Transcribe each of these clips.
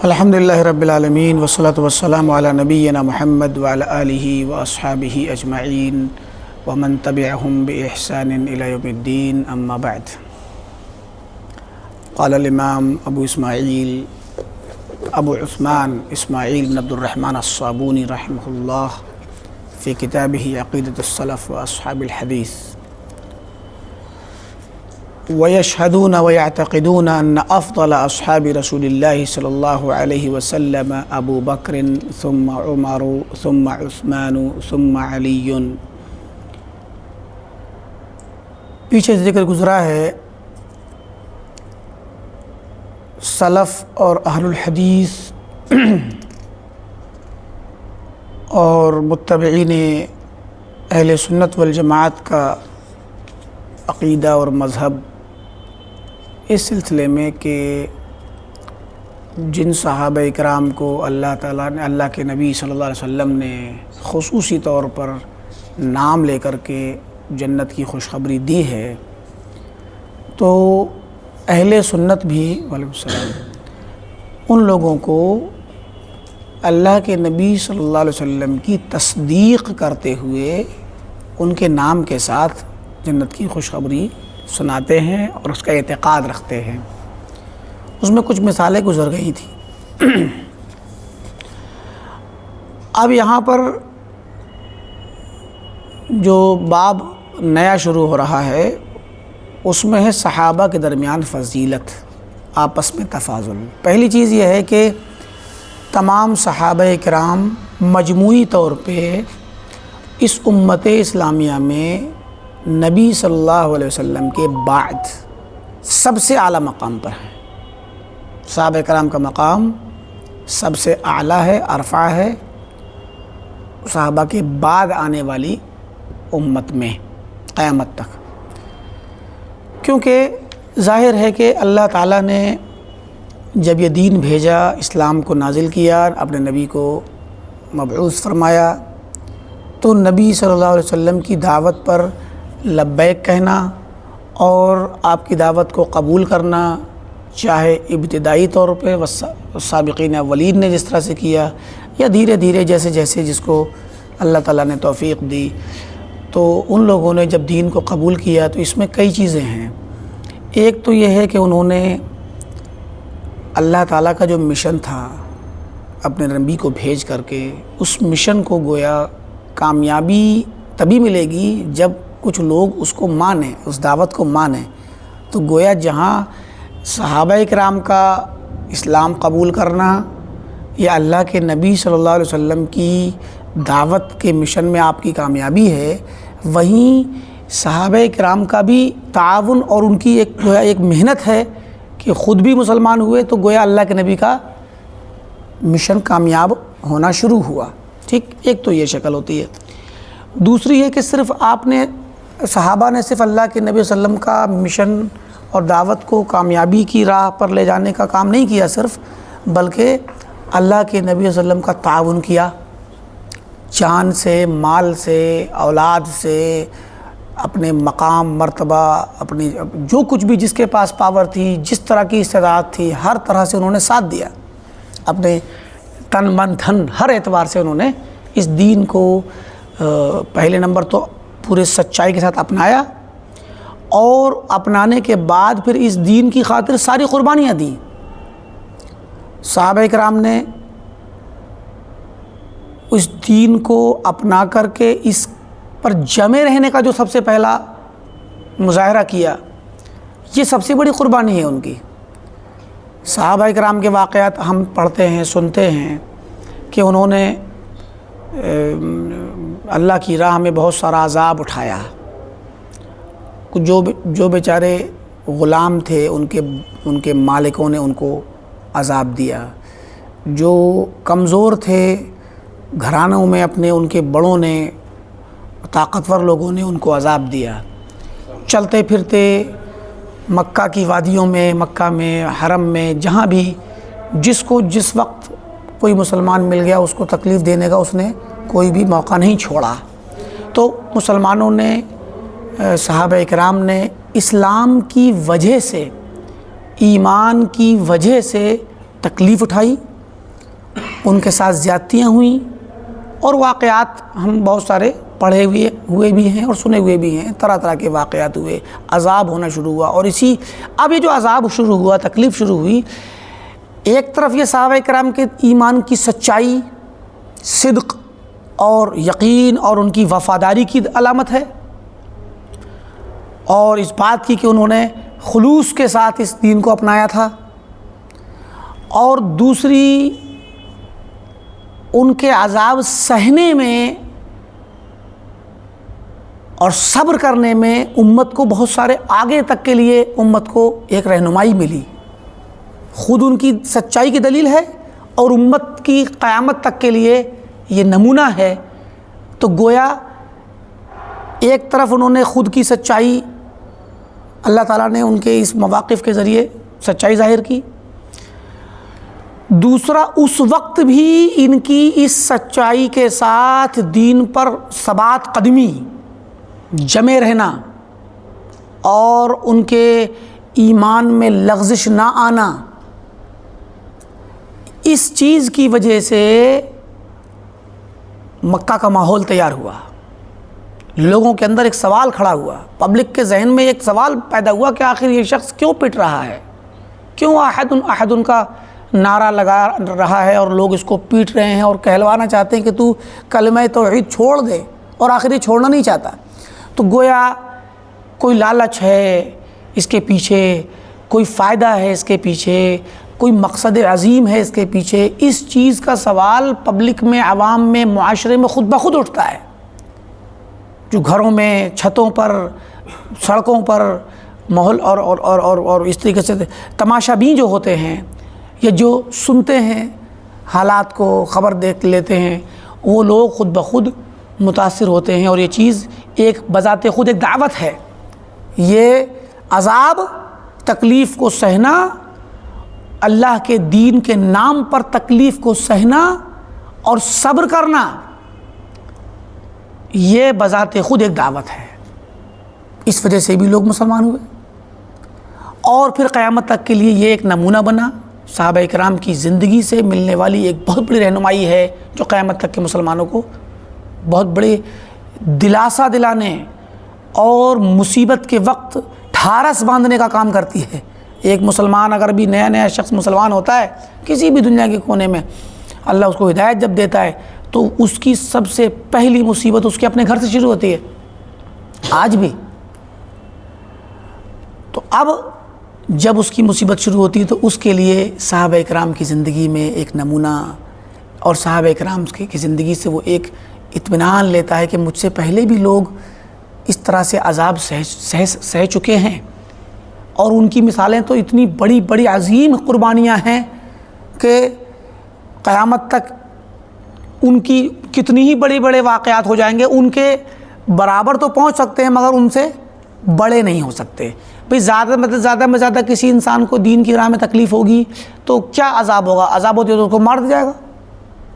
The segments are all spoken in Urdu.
الحمدللہ رب العالمین والصلاة والسلام علی نبینا محمد وعلی آلہ واصحابہ اجمعین ومن تبعہم بإحسان الی یوم الدین اما بعد. قال الامام ابو عثمان اسماعیل بن عبد الرحمن الصابونی رحمہ اللہ فی کتابہ عقیدۃ السلف واصحاب الحدیث: وَيَشْهَدُونَ وَيَعْتَقِدُونَ أَنَّ أَفْضَلَ أَصْحَابِ رَسُولِ اللَّهِ صلی اللہ علیہ وسلم ابو بکر ثم عمر ثم عثمان ثم علی. پیچھے ذکر گزرا ہے سلف اور اہل الحدیث اور متبعین اہل سنت والجماعت کا عقیدہ اور مذہب اس سلسلے میں کہ جن صحابہ اکرام کو اللہ تعالیٰ نے، اللہ کے نبی صلی اللہ علیہ وسلم نے خصوصی طور پر نام لے کر کے جنت کی خوشخبری دی ہے، تو اہل سنت بھی وعلیکم السلام ان لوگوں کو اللہ کے نبی صلی اللہ علیہ وسلم کی تصدیق کرتے ہوئے ان کے نام کے ساتھ جنت کی خوشخبری سناتے ہیں اور اس کا اعتقاد رکھتے ہیں. اس میں کچھ مثالیں گزر گئی تھیں. اب یہاں پر جو باب نیا شروع ہو رہا ہے اس میں ہے صحابہ کے درمیان فضیلت، آپس میں تفاضل. پہلی چیز یہ ہے کہ تمام صحابہ کرام مجموعی طور پہ اس امت اسلامیہ میں نبی صلی اللہ علیہ وسلم کے بعد سب سے اعلیٰ مقام پر ہیں. صحابہ کرام کا مقام سب سے اعلیٰ ہے، ارفع ہے صحابہ کے بعد آنے والی امت میں قیامت تک. کیونکہ ظاہر ہے کہ اللہ تعالیٰ نے جب یہ دین بھیجا، اسلام کو نازل کیا، اپنے نبی کو مبعوث فرمایا، تو نبی صلی اللہ علیہ وسلم کی دعوت پر لبیک کہنا اور آپ کی دعوت کو قبول کرنا، چاہے ابتدائی طور پہ سابقین اولین نے جس طرح سے کیا یا دھیرے دھیرے جیسے جیسے جس کو اللہ تعالیٰ نے توفیق دی، تو ان لوگوں نے جب دین کو قبول کیا تو اس میں کئی چیزیں ہیں. ایک تو یہ ہے کہ انہوں نے اللہ تعالیٰ کا جو مشن تھا اپنے نبی کو بھیج کر کے، اس مشن کو گویا کامیابی تبھی ملے گی جب کچھ لوگ اس کو مانیں، اس دعوت کو مانیں. تو گویا جہاں صحابہ کرام کا اسلام قبول کرنا یا اللہ کے نبی صلی اللہ علیہ وسلم کی دعوت کے مشن میں آپ کی کامیابی ہے، وہیں صحابہ کرام کا بھی تعاون اور ان کی ایک محنت ہے کہ خود بھی مسلمان ہوئے، تو گویا اللہ کے نبی کا مشن کامیاب ہونا شروع ہوا. ٹھیک، ایک تو یہ شکل ہوتی ہے. دوسری ہے کہ صرف صحابہ نے صرف اللہ کے نبی صلی اللہ علیہ وسلم کا مشن اور دعوت کو کامیابی کی راہ پر لے جانے کا کام نہیں کیا صرف، بلکہ اللہ کے نبی صلی اللہ علیہ وسلم کا تعاون کیا، جان سے، مال سے، اولاد سے، اپنے مقام مرتبہ، اپنی جو کچھ بھی جس کے پاس پاور تھی، جس طرح کی استعداد تھی، ہر طرح سے انہوں نے ساتھ دیا. اپنے تن من دھن ہر اعتبار سے انہوں نے اس دین کو پہلے نمبر تو پورے سچائی کے ساتھ اپنایا، اور اپنانے کے بعد پھر اس دین کی خاطر ساری قربانیاں دیں. صحابہ کرام نے اس دین کو اپنا کر کے اس پر جمے رہنے کا جو سب سے پہلا مظاہرہ کیا، یہ سب سے بڑی قربانی ہے ان کی. صحابہ کرام کے واقعات ہم پڑھتے ہیں، سنتے ہیں کہ انہوں نے اللہ کی راہ میں بہت سارا عذاب اٹھایا. جو بیچارے غلام تھے ان کے مالکوں نے ان کو عذاب دیا. جو کمزور تھے گھرانوں میں اپنے، ان کے بڑوں نے، طاقتور لوگوں نے ان کو عذاب دیا. چلتے پھرتے مکہ کی وادیوں میں، مکہ میں، حرم میں، جہاں بھی جس کو جس وقت کوئی مسلمان مل گیا اس کو تکلیف دینے کا اس نے کوئی بھی موقع نہیں چھوڑا. تو مسلمانوں نے، صحابہ اکرام نے اسلام کی وجہ سے، ایمان کی وجہ سے تکلیف اٹھائی، ان کے ساتھ زیادتیاں ہوئیں، اور واقعات ہم بہت سارے پڑھے ہوئے بھی ہیں اور سنے ہوئے بھی ہیں، طرح طرح کے واقعات ہوئے، عذاب ہونا شروع ہوا۔ اور اب یہ جو عذاب شروع ہوا، تکلیف شروع ہوئی، ایک طرف یہ صحابہ کرام کے ایمان کی سچائی، صدق اور یقین اور ان کی وفاداری کی علامت ہے، اور اس بات کی کہ انہوں نے خلوص کے ساتھ اس دین کو اپنایا تھا، اور دوسری ان کے عذاب سہنے میں اور صبر کرنے میں امت کو بہت سارے آگے تک کے لیے امت کو ایک رہنمائی ملی، خود ان کی سچائی کی دلیل ہے اور امت کی قیامت تک کے لیے یہ نمونہ ہے۔ تو گویا ایک طرف انہوں نے خود کی سچائی، اللہ تعالیٰ نے ان کے اس مواقف کے ذریعے سچائی ظاہر کی، دوسرا اس وقت بھی ان کی اس سچائی کے ساتھ دین پر ثبات قدمی، جمے رہنا اور ان کے ایمان میں لغزش نہ آنا، اس چیز کی وجہ سے مکہ کا ماحول تیار ہوا، لوگوں کے اندر ایک سوال کھڑا ہوا، پبلک کے ذہن میں ایک سوال پیدا ہوا کہ آخر یہ شخص کیوں پٹ رہا ہے، کیوں احد ان کا نعرہ لگا رہا ہے اور لوگ اس کو پیٹ رہے ہیں اور کہلوانا چاہتے ہیں کہ تو کلمہ توحید چھوڑ دے، اور آخر یہ چھوڑنا نہیں چاہتا۔ تو گویا کوئی لالچ ہے اس کے پیچھے، کوئی فائدہ ہے اس کے پیچھے، کوئی مقصد عظیم ہے اس کے پیچھے، اس چیز کا سوال پبلک میں، عوام میں، معاشرے میں خود بخود اٹھتا ہے، جو گھروں میں، چھتوں پر، سڑکوں پر ماحول اور اس طریقے سے تماشا بین جو ہوتے ہیں یا جو سنتے ہیں حالات کو، خبر دیکھ لیتے ہیں، وہ لوگ خود بخود متاثر ہوتے ہیں، اور یہ چیز ایک بذات خود ایک دعوت ہے۔ یہ عذاب، تکلیف کو سہنا، اللہ کے دین کے نام پر تکلیف کو سہنا اور صبر کرنا، یہ بذات خود ایک دعوت ہے۔ اس وجہ سے بھی لوگ مسلمان ہوئے، اور پھر قیامت تک کے لیے یہ ایک نمونہ بنا۔ صحابہ کرام کی زندگی سے ملنے والی ایک بہت بڑی رہنمائی ہے جو قیامت تک کے مسلمانوں کو بہت بڑے دلاسا دلانے اور مصیبت کے وقت ڈھارس باندھنے کا کام کرتی ہے۔ ایک مسلمان اگر بھی نیا شخص مسلمان ہوتا ہے کسی بھی دنیا کے کونے میں، اللہ اس کو ہدایت جب دیتا ہے تو اس کی سب سے پہلی مصیبت اس کے اپنے گھر سے شروع ہوتی ہے، آج بھی۔ تو اب جب اس کی مصیبت شروع ہوتی ہے تو اس کے لیے صحابہ کرام کی زندگی میں ایک نمونہ، اور صحابہ کرام کی زندگی سے وہ ایک اطمینان لیتا ہے کہ مجھ سے پہلے بھی لوگ اس طرح سے عذاب سہ چکے ہیں، اور ان کی مثالیں تو اتنی بڑی بڑی عظیم قربانیاں ہیں کہ قیامت تک ان کی کتنی ہی بڑے بڑے واقعات ہو جائیں گے، ان کے برابر تو پہنچ سکتے ہیں مگر ان سے بڑے نہیں ہو سکتے۔ بھئی زیادہ میں زیادہ کسی انسان کو دین کی راہ میں تکلیف ہوگی تو کیا عذاب ہوگا؟ عذاب ہوتی ہے تو اس کو مار دیا جائے گا،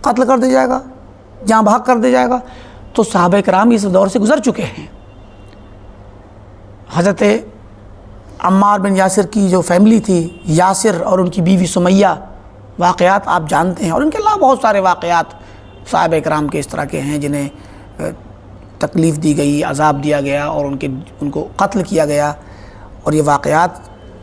قتل کر دیا جائے گا، جہاں بھاگ کر دیا جائے گا۔ تو صحابہ کرام اس دور سے گزر چکے ہیں۔ حضرت عمار بن یاسر کی جو فیملی تھی، یاسر اور ان کی بیوی سمیہ، واقعات آپ جانتے ہیں، اور ان کے علاوہ بہت سارے واقعات صحابہ کرام کے اس طرح کے ہیں جنہیں تکلیف دی گئی، عذاب دیا گیا اور ان کو قتل کیا گیا، اور یہ واقعات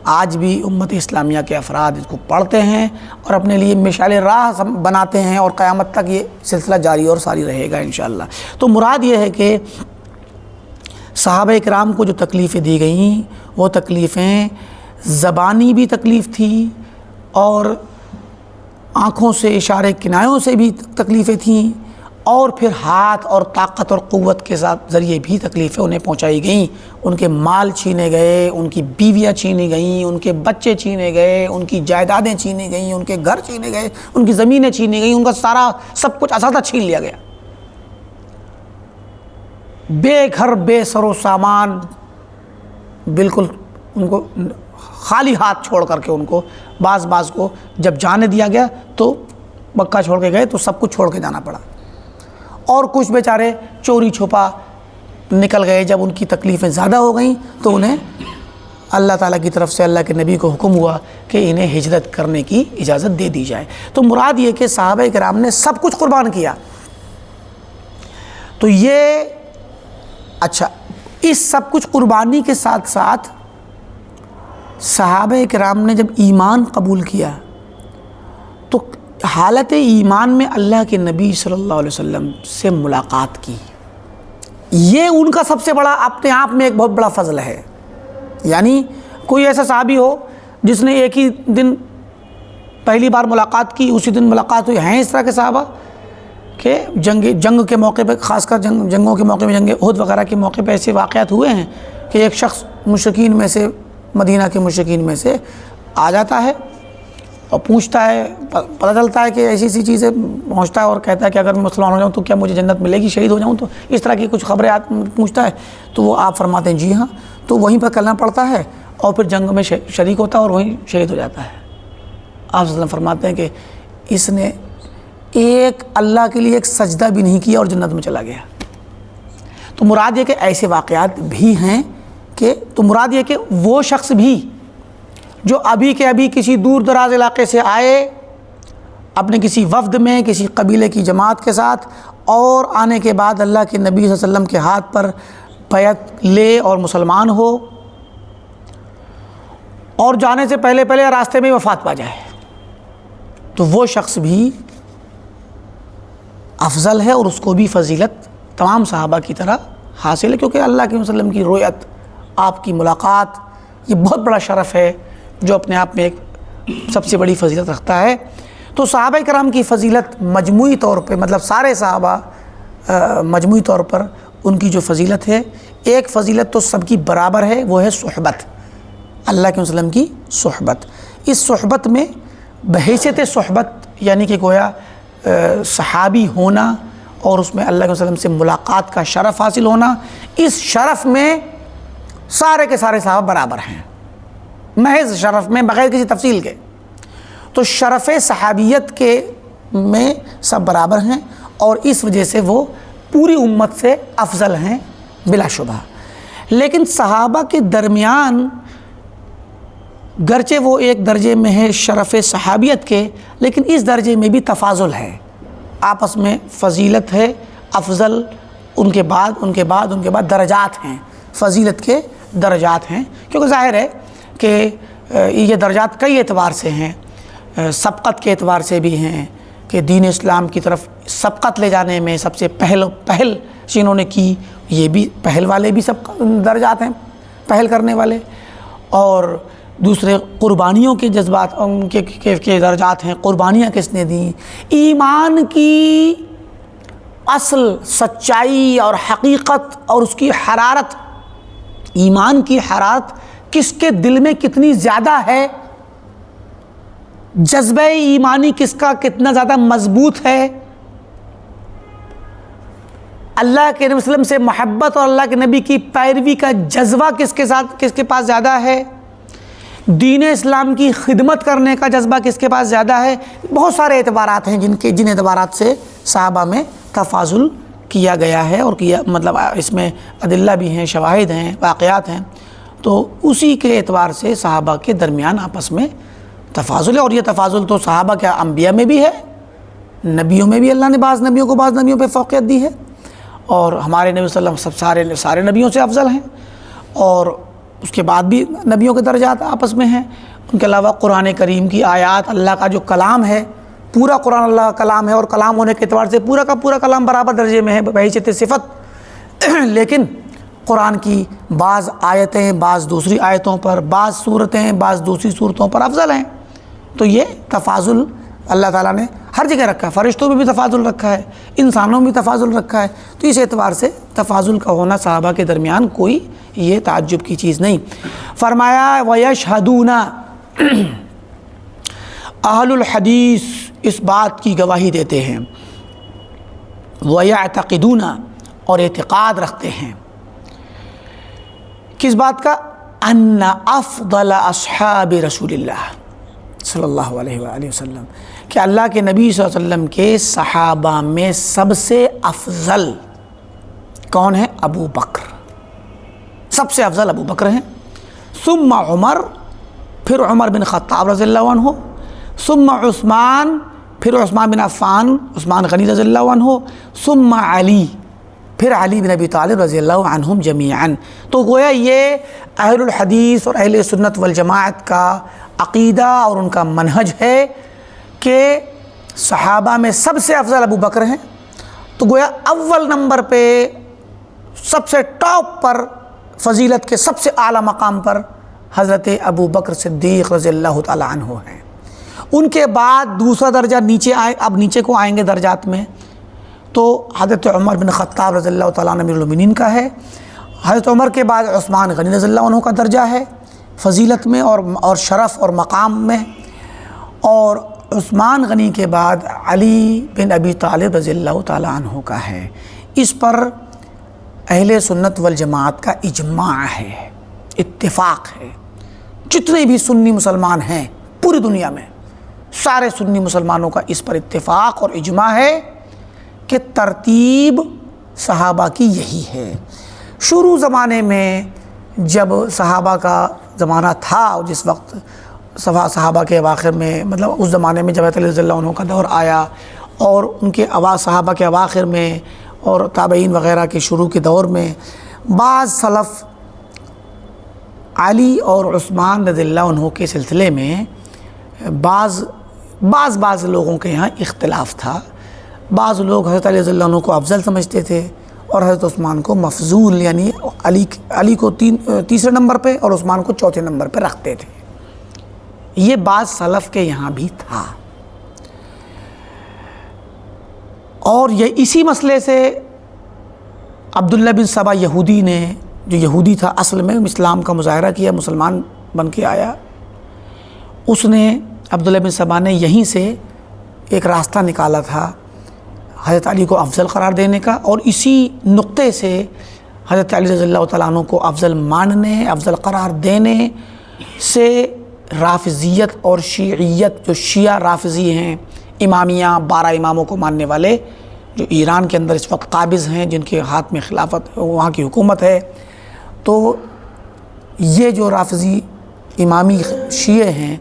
آج بھی امت اسلامیہ کے افراد اس کو پڑھتے ہیں اور اپنے لیے مشعل راہ بناتے ہیں، اور قیامت تک یہ سلسلہ جاری اور ساری رہے گا انشاءاللہ۔ تو مراد یہ ہے کہ صحابہ کرام کو جو تکلیفیں دی گئیں وہ تکلیفیں زبانی بھی تکلیف تھی، اور آنکھوں سے اشارے کنایوں سے بھی تکلیفیں تھیں، اور پھر ہاتھ اور طاقت اور قوت کے ساتھ ذریعے بھی تکلیفیں انہیں پہنچائی گئیں۔ ان کے مال چھینے گئے، ان کی بیویاں چھینی گئیں، ان کے بچے چھینے گئے، ان کی جائیدادیں چھینی گئیں، ان کے گھر چھینے گئے، ان کی زمینیں چھینی گئیں، ان کا سارا سب کچھ اساتہ چھین لیا گیا۔ بے گھر بے سر و سامان، بالکل ان کو خالی ہاتھ چھوڑ کر کے ان کو بعض کو جب جانے دیا گیا تو مکہ چھوڑ کے گئے تو سب کچھ چھوڑ کے جانا پڑا، اور کچھ بیچارے چوری چھپا نکل گئے۔ جب ان کی تکلیفیں زیادہ ہو گئیں تو انہیں اللہ تعالیٰ کی طرف سے اللہ کے نبی کو حکم ہوا کہ انہیں ہجرت کرنے کی اجازت دے دی جائے۔ تو مراد یہ کہ صحابہ کرام نے سب کچھ قربان کیا۔ تو یہ اچھا، اس سب کچھ قربانی کے ساتھ ساتھ صحابہ کرام نے جب ایمان قبول کیا تو حالت ایمان میں اللہ کے نبی صلی اللہ علیہ وسلم سے ملاقات کی۔ یہ ان کا سب سے بڑا اپنے آپ میں ایک بہت بڑا فضل ہے۔ یعنی کوئی ایسا صحابی ہو جس نے ایک ہی دن پہلی بار ملاقات کی، اسی دن ملاقات ہوئی، ہیں اس طرح کے صحابہ کہ جنگ کے موقع پہ، خاص کر جنگوں کے موقع میں، جنگ احد وغیرہ کے موقع پہ ایسے واقعات ہوئے ہیں کہ ایک شخص مشرکین میں سے، مدینہ کے مشرکین میں سے آ جاتا ہے اور پوچھتا ہے، پتہ چلتا ہے کہ ایسی ایسی چیزیں پہنچتا ہے اور کہتا ہے کہ اگر میں مسلمان ہو جاؤں تو کیا مجھے جنت ملے گی، شہید ہو جاؤں تو، اس طرح کی کچھ خبریں پوچھتا ہے۔ تو وہ آپ فرماتے ہیں جی ہاں، تو وہیں پر کلمہ پڑھتا ہے اور پھر جنگ میں شریک ہوتا ہے اور وہیں شہید ہو جاتا ہے۔ آپ صلی اللہ علیہ وسلم فرماتے ہیں کہ اس نے ایک اللہ کے لیے ایک سجدہ بھی نہیں کیا اور جنت میں چلا گیا۔ تو مراد یہ کہ ایسے واقعات بھی ہیں کہ، تو مراد یہ کہ وہ شخص بھی جو ابھی کے ابھی کسی دور دراز علاقے سے آئے اپنے کسی وفد میں، کسی قبیلے کی جماعت کے ساتھ، اور آنے کے بعد اللہ کے نبی صلی اللہ علیہ وسلم کے ہاتھ پر بیعت لے اور مسلمان ہو، اور جانے سے پہلے راستے میں وفات پا جائے، تو وہ شخص بھی افضل ہے اور اس کو بھی فضیلت تمام صحابہ کی طرح حاصل ہے، کیونکہ اللہ کے وسلم کی رؤیت، آپ کی ملاقات، یہ بہت بڑا شرف ہے جو اپنے آپ میں ایک سب سے بڑی فضیلت رکھتا ہے۔ تو صحابہ کرام کی فضیلت مجموعی طور پہ، مطلب سارے صحابہ مجموعی طور پر ان کی جو فضیلت ہے، ایک فضیلت تو سب کی برابر ہے، وہ ہے صحبت، اللہ کے وسلم کی صحبت۔ اس صحبت میں بحیثیت صحبت، یعنی کہ گویا صحابی ہونا اور اس میں اللہ کے وسلم سے ملاقات کا شرف حاصل ہونا، اس شرف میں سارے کے سارے صحابہ برابر ہیں، محض شرف میں، بغیر کسی تفصیل کے۔ تو شرف صحابیت کے میں سب برابر ہیں اور اس وجہ سے وہ پوری امت سے افضل ہیں بلا شبہ۔ لیکن صحابہ کے درمیان گرچہ وہ ایک درجے میں ہے شرف صحابیت کے، لیکن اس درجے میں بھی تفاضل ہے، آپس میں فضیلت ہے، افضل ان کے بعد درجات ہیں، فضیلت کے درجات ہیں، کیونکہ ظاہر ہے کہ یہ درجات کئی اعتبار سے ہیں، سبقت کے اعتبار سے بھی ہیں کہ دین اسلام کی طرف سبقت لے جانے میں سب سے پہل جنہوں نے کی، یہ بھی پہل والے بھی سب درجات ہیں، پہل کرنے والے، اور دوسرے قربانیوں کے جذبات کے درجات ہیں، قربانیاں کس نے دیں، ایمان کی اصل سچائی اور حقیقت اور اس کی حرارت، ایمان کی حرارت کس کے دل میں کتنی زیادہ ہے، جذبہ ایمانی کس کا کتنا زیادہ مضبوط ہے، اللہ کے نبی صلی اللہ علیہ وسلم سے محبت اور اللہ کے نبی کی پیروی کا جذبہ کس کے پاس زیادہ ہے، دین اسلام کی خدمت کرنے کا جذبہ کس کے پاس زیادہ ہے۔ بہت سارے اعتبارات ہیں جن اعتبارات سے صحابہ میں تفاضل کیا گیا ہے، اور مطلب اس میں ادلہ بھی ہیں، شواہد ہیں، واقعات ہیں، تو اسی کے اعتبار سے صحابہ کے درمیان آپس میں تفاضل ہے۔ اور یہ تفاضل تو صحابہ کے انبیاء میں بھی ہے، نبیوں میں بھی اللہ نے بعض نبیوں پہ فوقیت دی ہے، اور ہمارے نبی صلی اللہ علیہ وسلم سارے نبیوں سے افضل ہیں، اور اس کے بعد بھی نبیوں کے درجات آپس میں ہیں۔ ان کے علاوہ قرآن کریم کی آیات، اللہ کا جو کلام ہے، پورا قرآن اللہ کا کلام ہے، اور کلام ہونے کے اعتبار سے پورا کا پورا کلام برابر درجے میں ہے بحیثیت صفت، لیکن قرآن کی بعض آیتیں بعض دوسری آیتوں پر، بعض صورتیں بعض دوسری صورتوں پر افضل ہیں۔ تو یہ تفاضل اللہ تعالیٰ نے ہر جگہ رکھا ہے، فرشتوں میں بھی تفاضل رکھا ہے، انسانوں میں بھی تفاضل رکھا ہے، تو اس اعتبار سے تفاضل کا ہونا صحابہ کے درمیان کوئی یہ تعجب کی چیز نہیں۔ فرمایا وَيَشْهَدُونَ، اہل الحدیث اس بات کی گواہی دیتے ہیں، وَيَعْتَقِدُونَ، اور اعتقاد رکھتے ہیں، کس بات کا؟ ان افضل اصحاب رسول اللہ صلی اللہ علیہ وآلہ وسلم، کہ اللہ کے نبی صلی اللہ علیہ وسلم کے صحابہ میں سب سے افضل کون ہے؟ ابو بکر، سب سے افضل ابو بکر ہیں، ثم عمر، پھر عمر بن خطاب رضی اللہ عنہ، ثم عثمان، پھر عثمان بن عفان، عثمان غنی رضی اللہ عنہ، ثم علی، پھر علی بن ابی طالب رضی اللہ عنہم جمیعاً۔ تو گویا یہ اہل الحدیث اور اہل سنت والجماعت کا عقیدہ اور ان کا منہج ہے کہ صحابہ میں سب سے افضل ابو بکر ہیں۔ تو گویا اول نمبر پہ سب سے ٹاپ پر، فضیلت کے سب سے اعلیٰ مقام پر حضرت ابو بکر صدیق رضی اللہ تعالی عنہ ہیں۔ ان کے بعد دوسرا درجہ نیچے اب نیچے کو آئیں گے درجات میں، تو حضرت عمر بن خطاب رضی اللہ تعالیٰ عنہ امیر المومنین کا ہے۔ حضرت عمر کے بعد عثمان غنی رضی اللہ عنہ کا درجہ ہے فضیلت میں اور شرف اور مقام میں، اور عثمان غنی کے بعد علی بن ابی طالب رضی اللہ تعالیٰ عنہ کا ہے۔ اس پر اہل سنت والجماعت کا اجماع ہے، اتفاق ہے۔ جتنے بھی سنی مسلمان ہیں پوری دنیا میں، سارے سنی مسلمانوں کا اس پر اتفاق اور اجماع ہے کہ ترتیب صحابہ کی یہی ہے۔ شروع زمانے میں جب صحابہ کا زمانہ تھا، جس وقت صحابہ کے اواخر میں، مطلب اس زمانے میں جب حضرت علی رضی اللہ عنہ کا دور آیا اور ان کے صحابہ کے اواخر میں اور تابعین وغیرہ کے شروع کے دور میں، بعض سلف علی اور عثمان رضی اللہ عنہ کے سلسلے میں بعض لوگوں کے یہاں اختلاف تھا۔ بعض لوگ حضرت علی رضی اللہ عنہ کو افضل سمجھتے تھے اور حضرت عثمان کو مفضول، یعنی علی کو تیسرے نمبر پہ اور عثمان کو چوتھے نمبر پہ رکھتے تھے۔ یہ بعض سلف کے یہاں بھی تھا، اور یہ اسی مسئلے سے عبداللہ بن سبا یہودی نے، جو یہودی تھا اصل میں، اسلام کا مظاہرہ کیا، مسلمان بن کے آیا، اس نے، عبداللہ بن سبا نے یہیں سے ایک راستہ نکالا تھا حضرت علی کو افضل قرار دینے کا، اور اسی نقطے سے حضرت علی رضی اللہ تعالیٰ عنہ کو افضل ماننے، افضل قرار دینے سے رافضیت اور شیعیت، جو شیعہ رافضی ہیں، امامیہ 12 اماموں کو ماننے والے، جو ایران کے اندر اس وقت قابض ہیں، جن کے ہاتھ میں خلافت، وہاں کی حکومت ہے، تو یہ جو رافضی امامی شیعہ ہیں،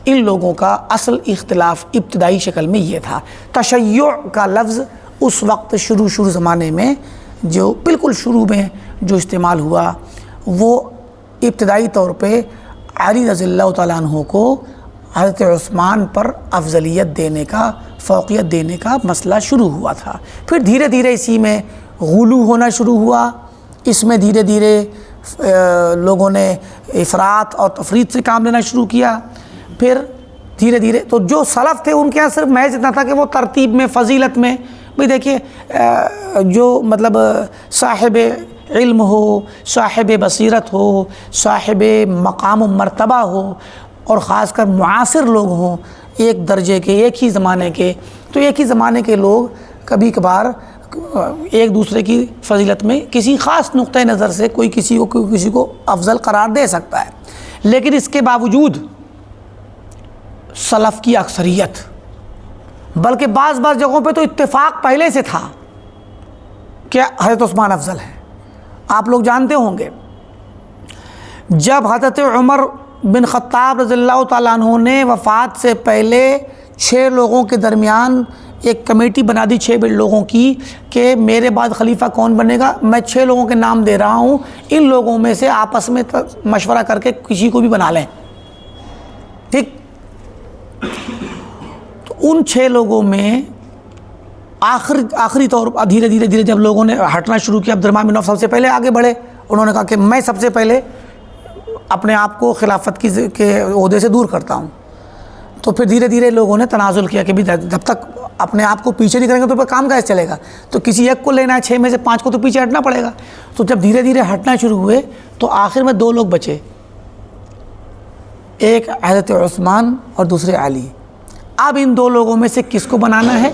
ان لوگوں کا اصل اختلاف ابتدائی شکل میں یہ تھا۔ تشیع کا لفظ اس وقت شروع زمانے میں، جو بالکل شروع میں جو استعمال ہوا، وہ ابتدائی طور پہ علی رضی اللہ تعالیٰ عنہ کو حضرت عثمان پر افضلیت دینے کا، فوقیت دینے کا مسئلہ شروع ہوا تھا۔ پھر دھیرے دھیرے اسی میں غلو ہونا شروع ہوا، اس میں دھیرے دھیرے لوگوں نے افراط اور تفریط سے کام لینا شروع کیا۔ پھر دھیرے دھیرے تو جو سلف تھے ان کے یہاں صرف محض اتنا تھا کہ وہ ترتیب میں، فضیلت میں، بھئی دیکھیے جو مطلب صاحب علم ہو، صاحب بصیرت ہو، صاحب مقام و مرتبہ ہو، اور خاص کر معاصر لوگ ہوں، ایک درجے کے، ایک ہی زمانے کے، تو ایک ہی زمانے کے لوگ کبھی کبھار ایک دوسرے کی فضیلت میں کسی خاص نقطۂ نظر سے کوئی کسی کو افضل قرار دے سکتا ہے، لیکن اس کے باوجود سلف کی اکثریت، بلکہ بعض جگہوں پہ تو اتفاق پہلے سے تھا کہ حضرت عثمان افضل ہے۔ آپ لوگ جانتے ہوں گے جب حضرت عمر بن خطاب رضی اللہ تعالیٰ عنہ نے وفات سے پہلے 6 لوگوں کے درمیان ایک کمیٹی بنا دی، 6 لوگوں کی، کہ میرے بعد خلیفہ کون بنے گا، میں 6 لوگوں کے نام دے رہا ہوں، ان لوگوں میں سے آپس میں مشورہ کر کے کسی کو بھی بنا لیں، ٹھیک۔ تو ان 6 لوگوں میں آخری طور پر دھیرے دھیرے جب لوگوں نے ہٹنا شروع کیا، عبد الرحمن بن عوف سب سے پہلے آگے بڑھے، انہوں نے کہا کہ میں سب سے پہلے اپنے آپ کو خلافت کے عہدے سے دور کرتا ہوں۔ تو پھر دھیرے دھیرے لوگوں نے تنازل کیا کہ جب تک اپنے آپ کو پیچھے نہیں کریں گے تو پھر کام کیسے چلے گا، تو کسی ایک کو لینا ہے، 6 میں سے 5 کو تو پیچھے ہٹنا پڑے گا۔ تو جب دھیرے دھیرے ہٹنا شروع ہوئے تو آخر میں 2 لوگ بچے، ایک حضرت عثمان اور دوسرے علی۔ اب ان 2 لوگوں میں سے کس کو بنانا ہے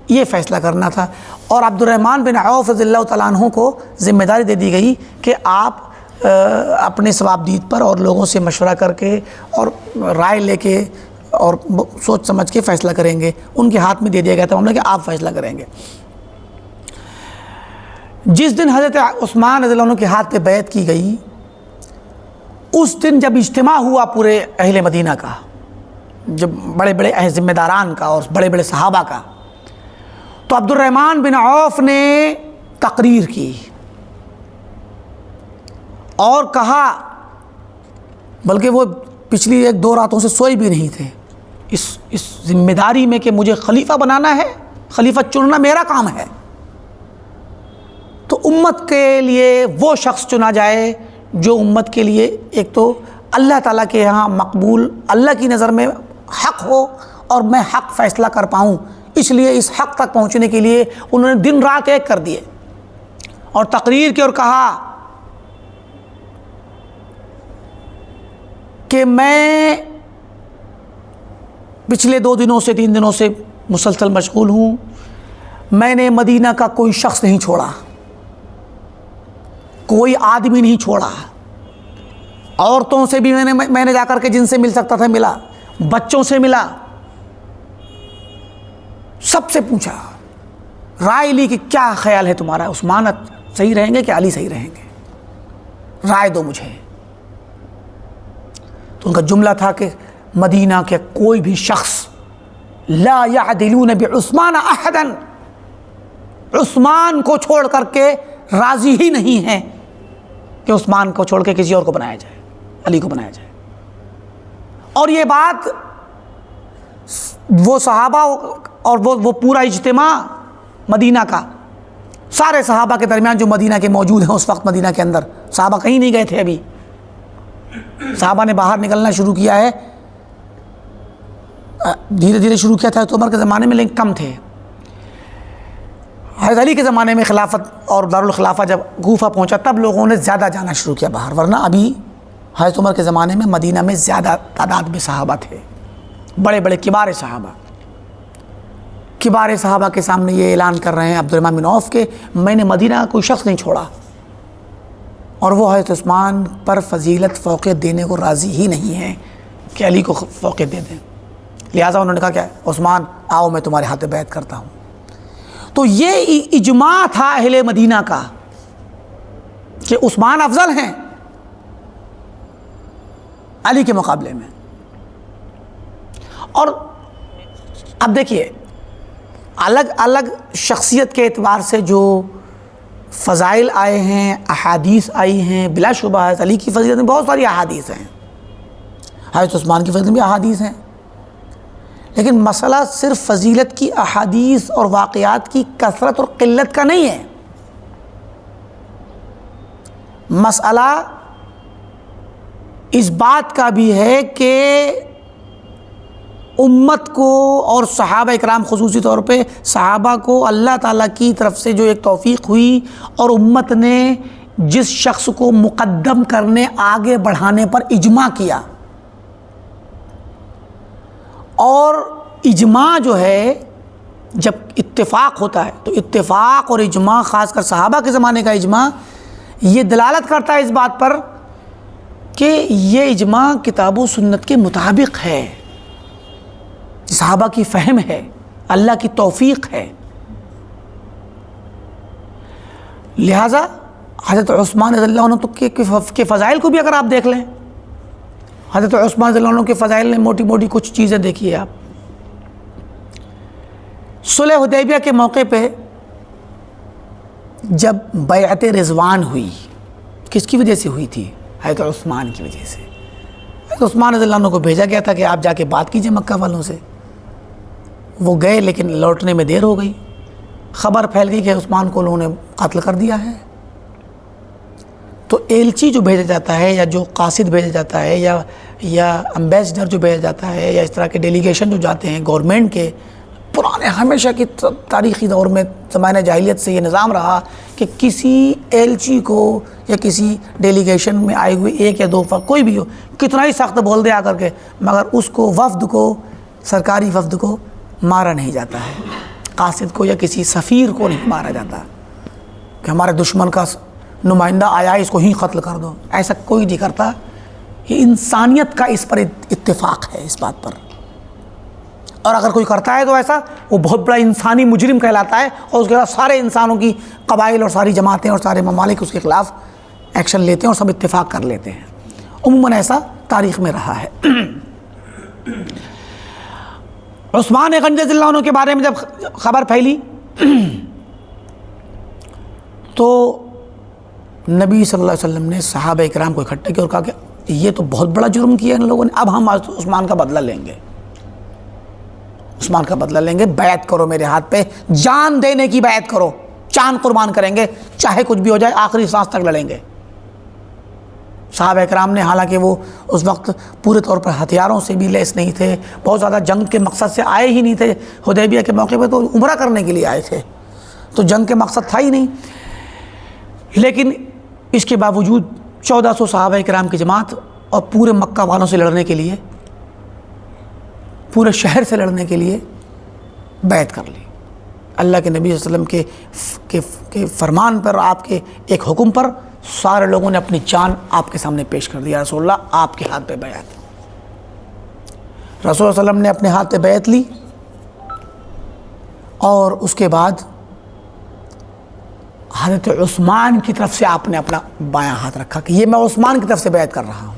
یہ فیصلہ کرنا تھا، اور عبد الرحمن بن عوف رضی اللہ تعالیٰ عنہ کو ذمہ داری دے دی گئی کہ آپ اپنے ثوابدید پر اور لوگوں سے مشورہ کر کے اور رائے لے کے اور سوچ سمجھ کے فیصلہ کریں گے۔ ان کے ہاتھ میں دے دیا گیا تھا معاملہ کہ آپ فیصلہ کریں گے۔ جس دن حضرت عثمان رضی اللہ عنہ کے ہاتھ پہ بیعت کی گئی، اس دن جب اجتماع ہوا پورے اہل مدینہ کا، جب بڑے بڑے ذمہ داران کا اور بڑے بڑے صحابہ کا، تو عبد الرحمن بن عوف نے تقریر کی اور کہا، بلکہ وہ پچھلی 1-2 راتوں سے سوئے بھی نہیں تھے، اس ذمہ داری میں کہ مجھے خلیفہ بنانا ہے، خلیفہ چننا میرا کام ہے، تو امت کے لیے وہ شخص چنا جائے جو امت کے لیے ایک تو اللہ تعالیٰ کے یہاں مقبول، اللہ کی نظر میں حق ہو اور میں حق فیصلہ کر پاؤں۔ اس لیے اس حق تک پہنچنے کے لیے انہوں نے دن رات ایک کر دیے اور تقریر کی اور کہا کہ میں پچھلے 2 دنوں سے 3 دنوں سے مسلسل مشغول ہوں، میں نے مدینہ کا کوئی شخص نہیں چھوڑا، کوئی آدمی نہیں چھوڑا، عورتوں سے بھی میں نے جا کر کے جن سے مل سکتا تھا ملا، بچوں سے ملا، سب سے پوچھا، رائے لی کہ کیا خیال ہے تمہارا، عثمان صحیح رہیں گے کہ علی صحیح رہیں گے، رائے دو مجھے۔ تو ان کا جملہ تھا کہ مدینہ کے کوئی بھی شخص لا یعدلون بعثمان احدا، عثمان کو چھوڑ کر کے راضی ہی نہیں ہیں کہ عثمان کو چھوڑ کے کسی اور کو بنایا جائے، علی کو بنایا جائے۔ اور یہ بات وہ صحابہ اور وہ پورا اجتماع مدینہ کا، سارے صحابہ کے درمیان جو مدینہ کے موجود ہیں اس وقت مدینہ کے اندر، صحابہ کہیں نہیں گئے تھے، ابھی صحابہ نے باہر نکلنا شروع کیا ہے، دھیرے دھیرے شروع کیا تھا تو عمر کے زمانے میں، لیکن کم تھے۔ حضرت علی کے زمانے میں خلافت اور دارالخلافہ جب کوفہ پہنچا تب لوگوں نے زیادہ جانا شروع کیا باہر، ورنہ ابھی حضرت عمر کے زمانے میں مدینہ میں زیادہ تعداد میں صحابہ تھے، بڑے بڑے کبار صحابہ کے سامنے یہ اعلان کر رہے ہیں عبد الرحمن بن عوف کہ میں نے مدینہ کا کوئی شخص نہیں چھوڑا، اور وہ حضرت عثمان پر فضیلت فوقیت دینے کو راضی ہی نہیں ہیں کہ علی کو فوقیت دے دیں، لہٰذا انہوں نے کہا کیا عثمان آؤ میں تمہارے ہاتھ بیعت کرتا ہوں۔ تو یہ اجماع تھا اہل مدینہ کا کہ عثمان افضل ہیں علی کے مقابلے میں۔ اور اب دیکھیے الگ الگ شخصیت کے اعتبار سے جو فضائل آئے ہیں، احادیث آئی ہیں، بلا شبہ حضرت علی کی فضیلت میں بہت ساری احادیث ہیں، حضرت عثمان کی فضیلت میں بھی احادیث ہیں، لیکن مسئلہ صرف فضیلت کی احادیث اور واقعات کی کثرت اور قلت کا نہیں ہے، مسئلہ اس بات کا بھی ہے کہ امت کو اور صحابہ اکرام خصوصی طور پہ صحابہ کو اللہ تعالیٰ کی طرف سے جو ایک توفیق ہوئی اور امت نے جس شخص کو مقدم کرنے آگے بڑھانے پر اجماع کیا، اور اجماع جو ہے جب اتفاق ہوتا ہے تو اتفاق اور اجماع، خاص کر صحابہ کے زمانے کا اجماع، یہ دلالت کرتا ہے اس بات پر کہ یہ اجماع کتاب و سنت کے مطابق ہے، صحابہ کی فہم ہے، اللہ کی توفیق ہے۔ لہٰذا حضرت عثمان رضی اللہ عنہ کے فضائل کو بھی اگر آپ دیکھ لیں، حضرت عثمان رضی اللہ عنہ کے فضائل نے موٹی موٹی کچھ چیزیں دیکھی آپ۔ صلح حدیبیہ کے موقع پہ جب بیعت رضوان ہوئی، کس کی وجہ سے ہوئی تھی؟ حضرت عثمان کی وجہ سے۔ حضرت عثمان رضی اللہ عنہ کو بھیجا گیا تھا کہ آپ جا کے بات کیجئے مکہ والوں سے، وہ گئے لیکن لوٹنے میں دیر ہو گئی، خبر پھیل گئی کہ عثمان کو انہوں نے قتل کر دیا ہے۔ تو ایلچی جو بھیجا جاتا ہے یا جو قاصد بھیجا جاتا ہے یا امبیسڈر جو بھیجا جاتا ہے یا اس طرح کے ڈیلیگیشن جو جاتے ہیں گورنمنٹ کے، پرانے ہمیشہ کی تاریخی دور میں زمانہ جاہلیت سے یہ نظام رہا کہ کسی ایلچی کو یا کسی ڈیلیگیشن میں آئے ہوئے 1 یا 2 فرد کوئی بھی ہو، کتنا ہی سخت بول دے آ کر کے، مگر اس کو وفد کو، سرکاری وفد کو مارا نہیں جاتا ہے، قاصد کو یا کسی سفیر کو نہیں مارا جاتا کہ ہمارے دشمن کا نمائندہ آیا اس کو ہی قتل کر دو، ایسا کوئی نہیں کرتا۔ یہ انسانیت کا اس پر اتفاق ہے اس بات پر، اور اگر کوئی کرتا ہے تو ایسا وہ بہت بڑا انسانی مجرم کہلاتا ہے، اور اس کے بعد سارے انسانوں کی قبائل اور ساری جماعتیں اور سارے ممالک اس کے خلاف ایکشن لیتے ہیں اور سب اتفاق کر لیتے ہیں۔ عموماً ایسا تاریخ میں رہا ہے۔ عثمان غنی رضی اللہ عنہ کے بارے میں جب خبر پھیلی تو نبی صلی اللہ علیہ وسلم نے صحابہ اکرام کو اکٹھا کیا اور کہا کہ یہ تو بہت بڑا جرم کیا ان لوگوں نے، اب ہم عثمان کا بدلہ لیں گے، عثمان کا بدلہ لیں گے، بیعت کرو میرے ہاتھ پہ، جان دینے کی بیعت کرو، جان قربان کریں گے، چاہے کچھ بھی ہو جائے، آخری سانس تک لڑیں گے۔ صحابہ اکرام نے، حالانکہ وہ اس وقت پورے طور پر ہتھیاروں سے بھی لیس نہیں تھے، بہت زیادہ جنگ کے مقصد سے آئے ہی نہیں تھے، حدیبیہ کے موقع پہ تو عمرہ کرنے کے لیے آئے تھے، تو جنگ کے مقصد تھا ہی نہیں، لیکن اس کے باوجود 1400 صحابہ اکرام کی جماعت اور پورے مکہ والوں سے لڑنے کے لیے، پورے شہر سے لڑنے کے لیے بیعت کر لی۔ اللہ کے نبی صلی اللہ علیہ وسلم کے فرمان پر، آپ کے ایک حکم پر سارے لوگوں نے اپنی جان آپ کے سامنے پیش کر دیا، رسول اللہ آپ کے ہاتھ پہ بیعت۔ رسول اللہ صلی اللہ علیہ وسلم نے اپنے ہاتھ پہ بیعت لی اور اس کے بعد حضرت عثمان کی طرف سے آپ نے اپنا بایاں ہاتھ رکھا کہ یہ میں عثمان کی طرف سے بیعت کر رہا ہوں۔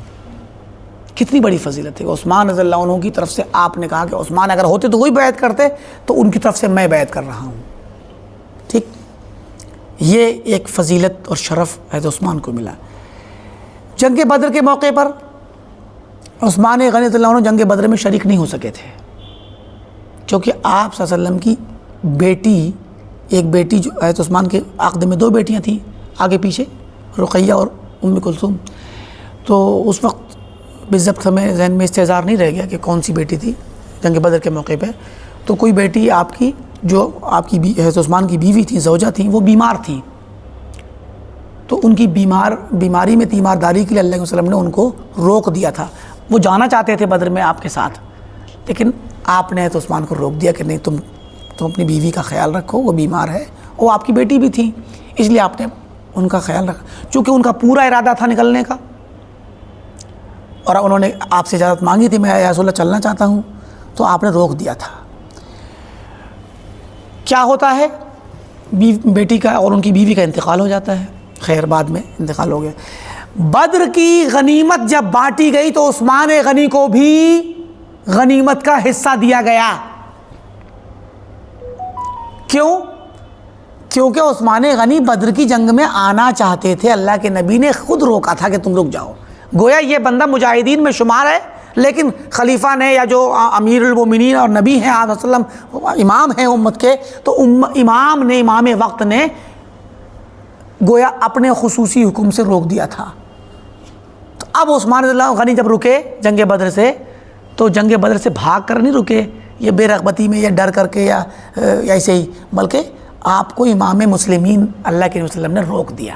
کتنی بڑی فضیلت ہے، عثمان رضی اللہ عنہ کی طرف سے آپ نے کہا کہ عثمان اگر ہوتے تو وہی بیعت کرتے، تو ان کی طرف سے میں بیعت کر رہا ہوں۔ ٹھیک، یہ ایک فضیلت اور شرف حضرت عثمان کو ملا۔ جنگ بدر کے موقع پر عثمان غنی رضی اللہ عنہ جنگ بدر میں شریک نہیں ہو سکے تھے، چونکہ آپ صلی اللہ علیہ وسلم کی بیٹی، ایک بیٹی جو حضرت عثمان کے عقد میں 2 بیٹیاں تھیں آگے پیچھے، رقیہ اور ام کلثوم، تو اس وقت بالضبط ہمیں ذہن میں استحضار نہیں رہ گیا کہ کون سی بیٹی تھی جنگ بدر کے موقع پہ، تو کوئی بیٹی آپ کی جو آپ کی حضرت عثمان کی بیوی تھیں، زوجہ تھیں، وہ بیمار تھیں، تو ان کی بیماری میں تیمارداری کے لیے اللہ کے وسلم نے ان کو روک دیا تھا۔ وہ جانا چاہتے تھے بدر میں آپ کے ساتھ، لیکن آپ نے حضرت عثمان کو روک دیا کہ نہیں، تم اپنی بیوی کا خیال رکھو، وہ بیمار ہے، وہ آپ کی بیٹی بھی تھی، اس لیے آپ نے ان کا خیال رکھا۔ چونکہ ان کا پورا ارادہ تھا نکلنے کا اور انہوں نے آپ سے اجازت مانگی تھی، میں یا رسول اللہ چلنا چاہتا ہوں، تو آپ نے روک دیا تھا۔ کیا ہوتا ہے، بیٹی کا اور ان کی بیوی کا انتقال ہو جاتا ہے، خیر بعد میں انتقال ہو گیا۔ بدر کی غنیمت جب بانٹی گئی تو عثمان غنی کو بھی غنیمت کا حصہ دیا گیا۔ کیوں؟ کیونکہ عثمان غنی بدر کی جنگ میں آنا چاہتے تھے، اللہ کے نبی نے خود روکا تھا کہ تم رک جاؤ۔ گویا یہ بندہ مجاہدین میں شمار ہے، لیکن خلیفہ نے یا جو امیر المومنین اور نبی ہیں آپ صلی اللہ علیہ وسلم، امام ہیں امت کے، تو امام وقت نے گویا اپنے خصوصی حکم سے روک دیا تھا۔ تو اب عثمان رضی اللہ غنی جب رکے جنگ بدر سے، تو جنگ بدر سے بھاگ کر نہیں رکے، یہ بے رغبتی میں یا ڈر کر کے یا ایسے ہی، بلکہ آپ کو امام مسلمین اللہ کے وسلم نے روک دیا۔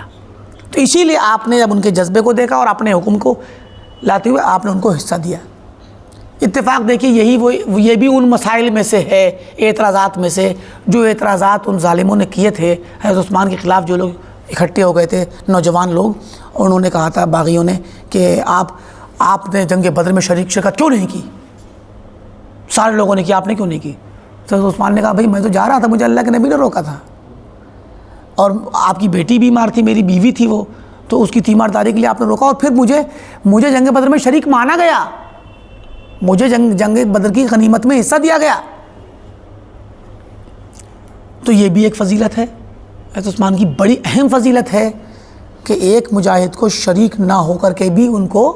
تو اسی لیے آپ نے جب ان کے جذبے کو دیکھا اور اپنے حکم کو لاتے ہوئے آپ نے ان کو حصہ دیا۔ اتفاق دیکھیے، یہ بھی ان مسائل میں سے ہے، اعتراضات میں سے، جو اعتراضات ان ظالموں نے کیے تھے حضرت عثمان کے خلاف، جو لوگ اکٹھے ہو گئے تھے نوجوان لوگ، اور انہوں نے کہا تھا باغیوں نے کہ آپ نے جنگ بدر میں شرکت کیوں نہیں کی؟ سارے لوگوں نے کیا، آپ نے کیوں نہیں کی؟ تو حضرت عثمان نے کہا بھائی میں تو جا رہا تھا، مجھے اللہ کے نبی نے روکا تھا، اور آپ کی بیٹی بیمار تھی، میری بیوی تھی وہ، تو اس کی تیمارداری کے لیے آپ نے روکا، اور پھر مجھے جنگ بدر میں شریک مانا گیا، مجھے جنگ بدر کی غنیمت میں حصہ دیا گیا۔ تو یہ بھی ایک فضیلت ہے، حضرت عثمان کی بڑی اہم فضیلت ہے کہ ایک مجاہد کو شریک نہ ہو کر کے بھی ان کو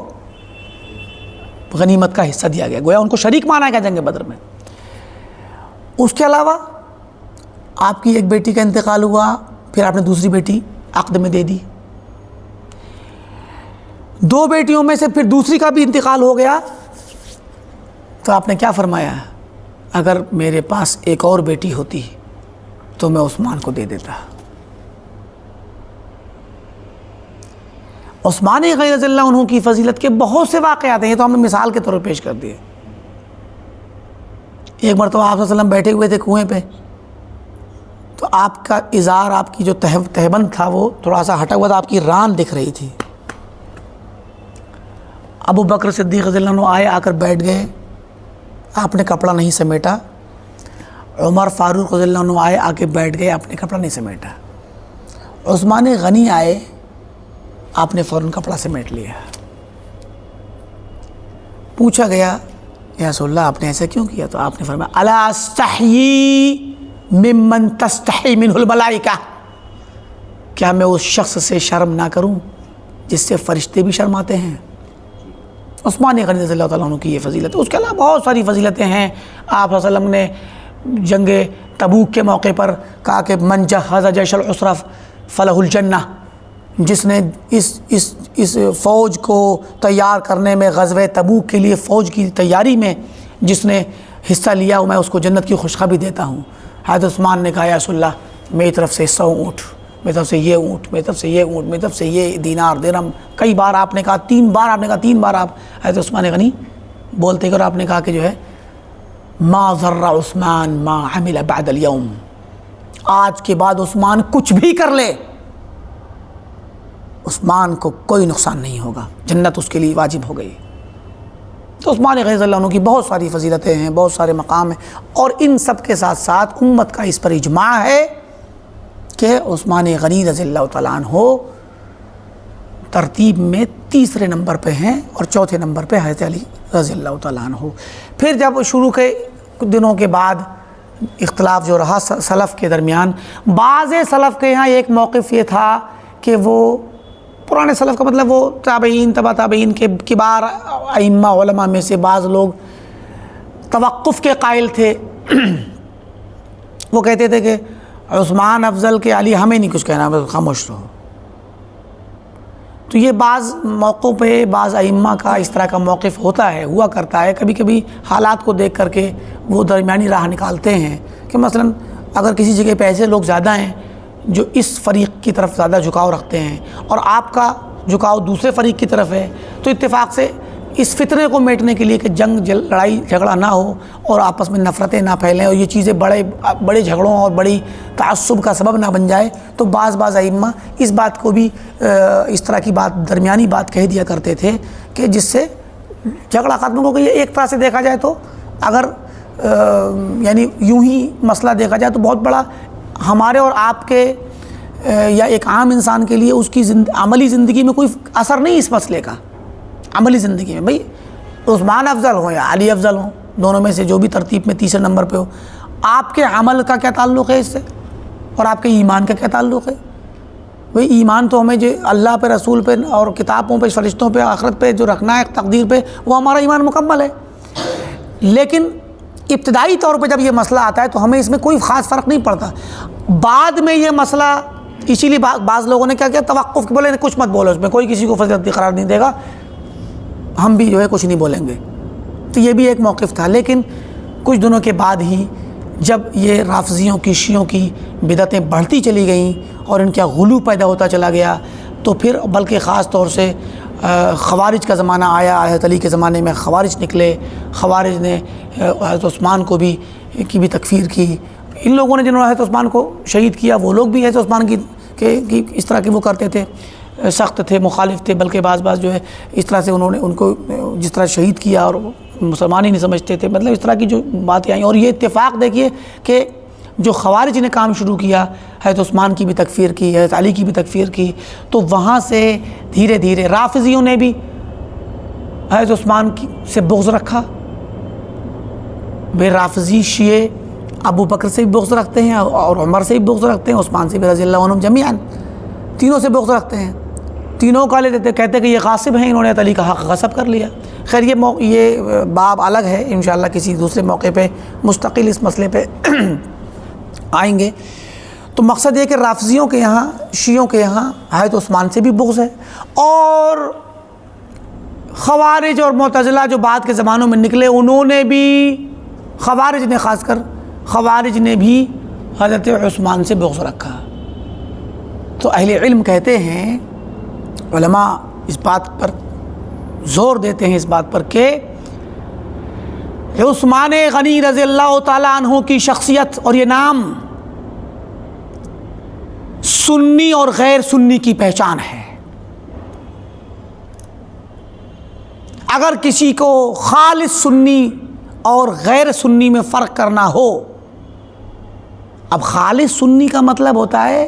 غنیمت کا حصہ دیا گیا، گویا ان کو شریک مانا گیا جنگ بدر میں۔ اس کے علاوہ آپ کی ایک بیٹی کا انتقال ہوا، پھر آپ نے دوسری بیٹی عقد میں دے دی، 2 بیٹیوں میں سے پھر دوسری کا بھی انتقال ہو گیا، تو آپ نے کیا فرمایا؟ اگر میرے پاس ایک اور بیٹی ہوتی تو میں عثمان کو دے دیتا۔ عثمان غنی رضی اللہ عنہ کی فضیلت کے بہت سے واقعات ہیں، یہ تو ہم نے مثال کے طور پر پیش کر دیے۔ ایک مرتبہ آپ صلی اللہ علیہ وسلم بیٹھے ہوئے تھے کنویں پہ، تو آپ کا ازار، آپ کی جو تہبند تھا وہ تھوڑا سا ہٹا ہوا تھا، آپ کی ران دکھ رہی تھی۔ ابو بکر صدیق رضی اللہ عنہ آئے، آ کر بیٹھ گئے، آپ نے کپڑا نہیں سمیٹا۔ عمر فاروق رضی اللہ عنہ آئے، آ کے بیٹھ گئے، آپ نے کپڑا نہیں سمیٹا۔ عثمان غنی آئے، آپ نے فوراً کپڑا سمیٹ لیا۔ پوچھا گیا یا رسول اللہ آپ نے ایسا کیوں کیا؟ تو آپ نے فرمایا الا استحیی ممن تستحی منہ الملائکہ، کیا میں اس شخص سے شرم نہ کروں جس سے فرشتے بھی شرماتے ہیں؟ عثمان غنی رضی اللہ تعالیٰ عنہ کی یہ فضیلت ہے۔ اس کے علاوہ بہت ساری فضیلتیں ہیں۔ آپ صلی اللہ علیہ وسلم نے جنگ تبوک کے موقع پر کہا کہ من جہز جیش العسرہ فلہ الجنہ، جس نے اس فوج کو تیار کرنے میں، غزوہ تبوک کے لیے فوج کی تیاری میں جس نے حصہ لیا میں اس کو جنت کی خوشخبری دیتا ہوں۔ حضرت عثمان نے کہا یا رسول اللہ میری طرف سے 100 اونٹ، میری طرف سے یہ اونٹ، میری طرف سے یہ اونٹ، میری طرف سے یہ دینار درہم، کئی بار آپ نے کہا، 3 بار آپ نے کہا، 3 بار آپ حضرت عثمان غنی بولتے گئے اور آپ نے کہا کہ جو ہے ما ضر عثمان ما عمل بعد اليوم، آج کے بعد عثمان کچھ بھی کر لے عثمان کو کوئی نقصان نہیں ہوگا، جنت اس کے لیے واجب ہو گئی۔ تو عثمان غنی رضی اللہ عنہ کی بہت ساری فضیلتیں ہیں، بہت سارے مقام ہیں، اور ان سب کے ساتھ ساتھ امت کا اس پر اجماع ہے کہ عثمان غنی رضی اللہ تعالیٰ عنہ ترتیب میں 3 نمبر پہ ہیں اور 4 نمبر پہ حضرت علی رضی اللہ تعالیٰ عنہ۔ پھر جب شروع کے دنوں کے بعد اختلاف جو رہا سلف کے درمیان، بعض سلف کے یہاں ایک موقف یہ تھا کہ وہ پرانے سلف کا مطلب وہ تابعین، تبع تابعین کے کبار ائمہ علماء میں سے بعض لوگ توقف کے قائل تھے۔ وہ کہتے تھے کہ عثمان افضل کے علی، ہمیں نہیں کچھ کہنا، بس خاموش رہو۔ تو یہ بعض موقعوں پہ بعض ائمہ کا اس طرح کا موقف ہوتا ہے، ہوا کرتا ہے، کبھی کبھی حالات کو دیکھ کر کے وہ درمیانی راہ نکالتے ہیں کہ مثلا اگر کسی جگہ پہ ایسے لوگ زیادہ ہیں جو اس فریق کی طرف زیادہ جھکاؤ رکھتے ہیں اور آپ کا جھکاؤ دوسرے فریق کی طرف ہے، تو اتفاق سے اس فتنے کو میٹنے کے لیے کہ جنگ لڑائی جھگڑا نہ ہو اور آپس میں نفرتیں نہ پھیلیں اور یہ چیزیں بڑے جھگڑوں اور بڑی تعصب کا سبب نہ بن جائے، تو بعض ائمہ اس بات کو بھی اس طرح کی بات، درمیانی بات کہہ دیا کرتے تھے کہ جس سے جھگڑا ختم ہو گئی۔ ایک طرح سے دیکھا جائے تو اگر یعنی یوں ہی مسئلہ دیکھا جائے تو بہت بڑا ہمارے اور آپ کے یا ایک عام انسان کے لیے اس کی عملی زندگی میں کوئی اثر نہیں اس مسئلے کا۔ عملی زندگی میں بھئی عثمان افضل ہوں یا علی افضل ہوں، دونوں میں سے جو بھی ترتیب میں 3 نمبر پہ ہو، آپ کے عمل کا کیا تعلق ہے اس سے اور آپ کے ایمان کا کیا تعلق ہے؟ بھئی ایمان تو ہمیں جو اللہ پہ، رسول پہ اور کتابوں پہ، فرشتوں پہ، آخرت پہ جو رکھنا ہے، تقدیر پہ، وہ ہمارا ایمان مکمل ہے۔ لیکن ابتدائی طور پہ جب یہ مسئلہ آتا ہے تو ہمیں اس میں کوئی خاص فرق نہیں پڑتا۔ بعد میں یہ مسئلہ، اسی لیے بعض لوگوں نے کیا کیا، توقف بولے کچھ مت بولو، اس میں کوئی کسی کو فضیلت قرار نہیں دے گا، ہم بھی جو ہے کچھ نہیں بولیں گے۔ تو یہ بھی ایک موقف تھا۔ لیکن کچھ دنوں کے بعد ہی جب یہ رافضیوں کی، شیعوں کی بدعتیں بڑھتی چلی گئیں اور ان کا غلو پیدا ہوتا چلا گیا، تو پھر بلکہ خاص طور سے خوارج کا زمانہ آیا۔ حضرت علی کے زمانے میں خوارج نکلے، خوارج نے حضرت عثمان کو بھی کی بھی تکفیر کی۔ ان لوگوں نے جنہوں نے حضرت عثمان کو شہید کیا، وہ لوگ بھی حضرت عثمان کی اس طرح کے وہ کرتے تھے، سخت تھے، مخالف تھے، بلکہ بعض جو ہے اس طرح سے انہوں نے ان کو جس طرح شہید کیا اور مسلمان ہی نہیں سمجھتے تھے، مطلب اس طرح کی جو باتیں آئیں۔ اور یہ اتفاق دیکھیے کہ جو خوارج نے کام شروع کیا، حضرت عثمان کی بھی تکفیر کی، حضرت علی کی بھی تکفیر کی، تو وہاں سے دھیرے دھیرے رافضیوں نے بھی حضرت عثمان سے بغض رکھا۔ بے رافضی شیعہ ابو بکر سے بھی بغض رکھتے ہیں اور عمر سے بھی بغض رکھتے ہیں، عثمان سے بھی رضی اللہ عنہم جمیعاً، تینوں سے بغض رکھتے ہیں۔ تینوں کا لیتے کہتے کہ یہ غاصب ہیں، انہوں نے علی کا حق غصب کر لیا۔ خیر یہ باب الگ ہے، انشاءاللہ کسی دوسرے موقع پہ مستقل اس مسئلے پہ آئیں گے۔ تو مقصد یہ کہ رافضیوں کے یہاں، شیعوں کے یہاں حضرت عثمان سے بھی بغض ہے، اور خوارج اور معتزلہ جو بعد کے زمانوں میں نکلے، انہوں نے بھی، خوارج نے خاص کر، خوارج نے بھی حضرت عثمان سے بغض رکھا۔ تو اہل علم کہتے ہیں، علماء اس بات پر زور دیتے ہیں، اس بات پر کہ عثمان غنی رضی اللہ تعالیٰ عنہ کی شخصیت اور یہ نام سنی اور غیر سنی کی پہچان ہے۔ اگر کسی کو خالص سنی اور غیر سنی میں فرق کرنا ہو، اب خالص سنی کا مطلب ہوتا ہے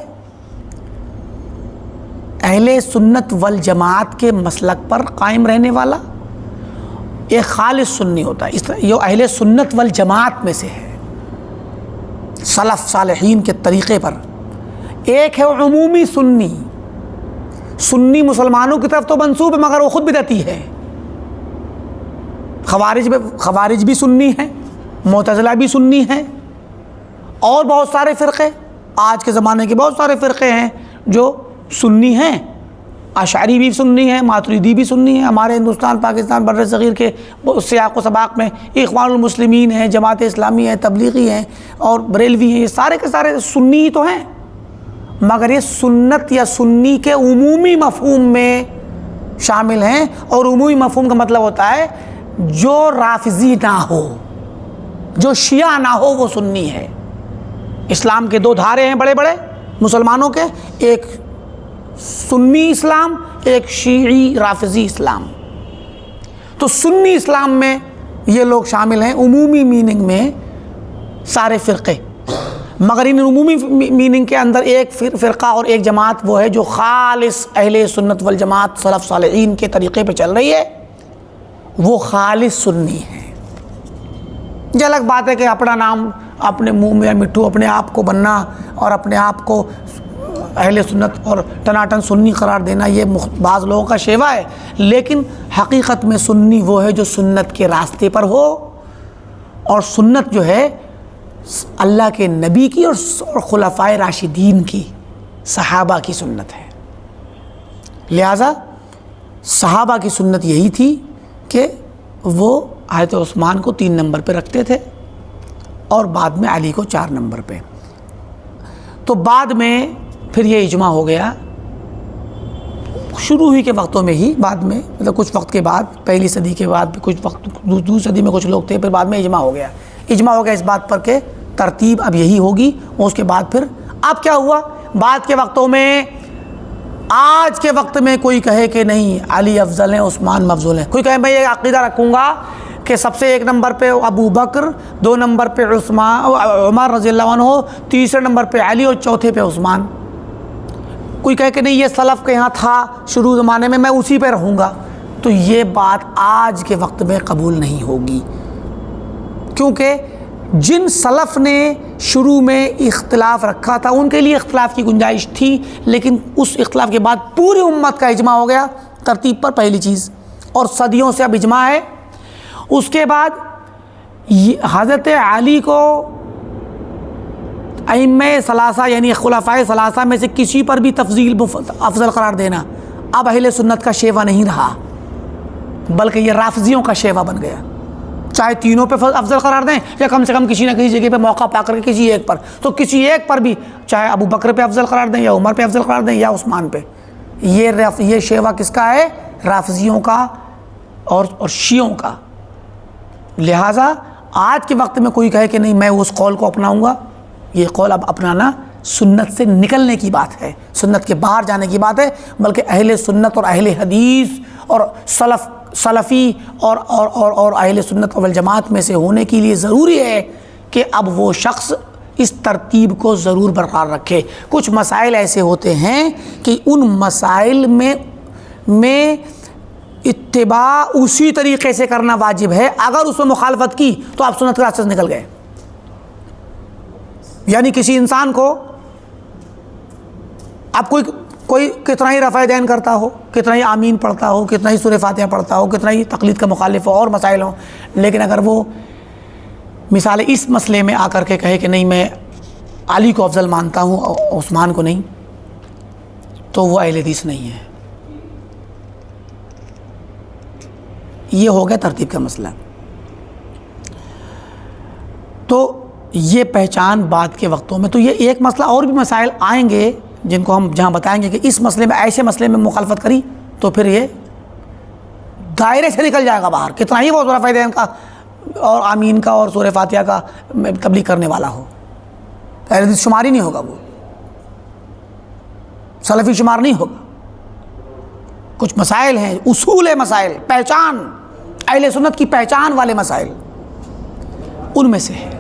اہل سنت والجماعت کے مسلک پر قائم رہنے والا ایک خالص سنی ہوتا ہے، یہ اہل سنت والجماعت میں سے ہے، سلف صالحین کے طریقے پر۔ ایک ہے عمومی سنی، سنی مسلمانوں کی طرف تو منسوب ہے مگر وہ خود بدعتی ہے۔ خوارج بھی سنی ہیں، معتزلہ بھی سنی ہیں، اور بہت سارے فرقے، آج کے زمانے کے بہت سارے فرقے ہیں جو سنی ہیں۔ اشعری بھی سنی ہیں، ماتریدی بھی سنی ہیں۔ ہمارے ہندوستان، پاکستان، بر صغیر کے سیاق و سباق میں اخوان المسلمین ہیں، جماعت اسلامی ہے، تبلیغی ہیں اور بریلوی ہیں، یہ سارے کے سارے سنی ہی تو ہیں، مگر یہ سنت یا سنی کے عمومی مفہوم میں شامل ہیں، اور عمومی مفہوم کا مطلب ہوتا ہے جو رافضی نہ ہو، جو شیعہ نہ ہو، وہ سنی ہے۔ اسلام کے دو دھارے ہیں بڑے بڑے مسلمانوں کے، ایک سنی اسلام، ایک شیعی رافضی اسلام۔ تو سنی اسلام میں یہ لوگ شامل ہیں عمومی میننگ میں، سارے فرقے، مگر ان عمومی میننگ کے اندر ایک فرقہ اور ایک جماعت وہ ہے جو خالص اہل سنت والجماعت سلف صالحین کے طریقے پہ چل رہی ہے، وہ خالص سنی ہے۔ یہ الگ بات ہے کہ اپنا نام اپنے منہ میں مٹھو اپنے آپ کو بننا اور اپنے آپ کو اہل سنت اور ٹناٹن سنی قرار دینا، یہ بعض لوگوں کا شیوا ہے، لیکن حقیقت میں سنی وہ ہے جو سنت کے راستے پر ہو، اور سنت جو ہے اللہ کے نبی کی اور خلفائے راشدین کی، صحابہ کی سنت ہے۔ لہٰذا صحابہ کی سنت یہی تھی کہ وہ حضرت عثمان کو 3 نمبر پہ رکھتے تھے اور بعد میں علی کو 4 نمبر پہ۔ تو بعد میں پھر یہ اجماع ہو گیا، شروع ہی کے وقتوں میں ہی، بعد میں مطلب کچھ وقت کے بعد، پہلی صدی کے بعد کچھ وقت، دوسری صدی میں کچھ لوگ تھے، پھر بعد میں اجماع ہو گیا اس بات پر کہ ترتیب اب یہی ہوگی۔ اور اس کے بعد پھر اب کیا ہوا، بعد کے وقتوں میں، آج کے وقت میں کوئی کہے کہ نہیں علی افضل ہیں، عثمان مفضول ہیں، کوئی کہے میں یہ عقیدہ رکھوں گا کہ سب سے 1 نمبر پہ ابو بکر، 2 نمبر پہ عمر رضی اللہ عنہ، 3 نمبر پہ علی اور 4 پہ عثمان، کوئی کہے کہ نہیں یہ سلف کے یہاں تھا شروع زمانے میں اسی پہ رہوں گا، تو یہ بات آج کے وقت میں قبول نہیں ہوگی، کیونکہ جن سلف نے شروع میں اختلاف رکھا تھا ان کے لیے اختلاف کی گنجائش تھی، لیکن اس اختلاف کے بعد پوری امت کا اجماع ہو گیا ترتیب پر، پہلی چیز، اور صدیوں سے اب اجماع ہے۔ اس کے بعد حضرت علی کو ائمہ ثلاثہ یعنی خلفائے ثلاثہ میں سے کسی پر بھی تفضیل افضل قرار دینا اب اہل سنت کا شیوا نہیں رہا، بلکہ یہ رافضیوں کا شیوا بن گیا۔ چاہے تینوں پہ افضل قرار دیں یا کم سے کم کسی نہ کسی جگہ پہ موقع پا کر کے کسی ایک پر، تو کسی ایک پر بھی چاہے ابو بکر پہ افضل قرار دیں یا عمر پہ افضل قرار دیں یا عثمان پہ، یہ شیوا کس کا ہے؟ رافضیوں کا اور شیعوں کا۔ لہٰذا آج کے وقت میں کوئی کہے کہ نہیں میں اس قول کو اپناؤں گا، یہ قول اب اپنانا سنت سے نکلنے کی بات ہے، سنت کے باہر جانے کی بات ہے، بلکہ اہل سنت اور اہل حدیث اور سلفی اور اہل سنت والجماعت میں سے ہونے کے لیے ضروری ہے کہ اب وہ شخص اس ترتیب کو ضرور برقرار رکھے۔ کچھ مسائل ایسے ہوتے ہیں کہ ان مسائل میں اتباع اسی طریقے سے کرنا واجب ہے، اگر اس میں مخالفت کی تو آپ سنت کے راستے سے نکل گئے۔ یعنی کسی انسان کو اب کوئی کتنا ہی رفع دین کرتا ہو، کتنا ہی آمین پڑھتا ہو، کتنا ہی سورہ فاتحہ پڑھتا ہو، کتنا ہی تقلید کا مخالف ہو اور مسائل ہوں، لیکن اگر وہ مثال اس مسئلے میں آ کر کے کہے کہ نہیں میں علی کو افضل مانتا ہوں عثمان کو نہیں، تو وہ اہل حدیث نہیں ہے۔ یہ ہو گیا ترتیب کا مسئلہ۔ تو یہ پہچان بعد کے وقتوں میں، تو یہ ایک مسئلہ، اور بھی مسائل آئیں گے جن کو ہم جہاں بتائیں گے کہ اس مسئلے میں، ایسے مسئلے میں مخالفت کری تو پھر یہ دائرے سے نکل جائے گا باہر، کتنا ہی وہ رفع دین کا اور آمین کا اور سورہ فاتحہ کا تبلیغ کرنے والا ہو، اہل حدیث شماری نہیں ہوگا، وہ سلفی شمار نہیں ہوگا۔ کچھ مسائل ہیں، اصول مسائل، پہچان، اہل سنت کی پہچان والے مسائل، ان میں سے ہے۔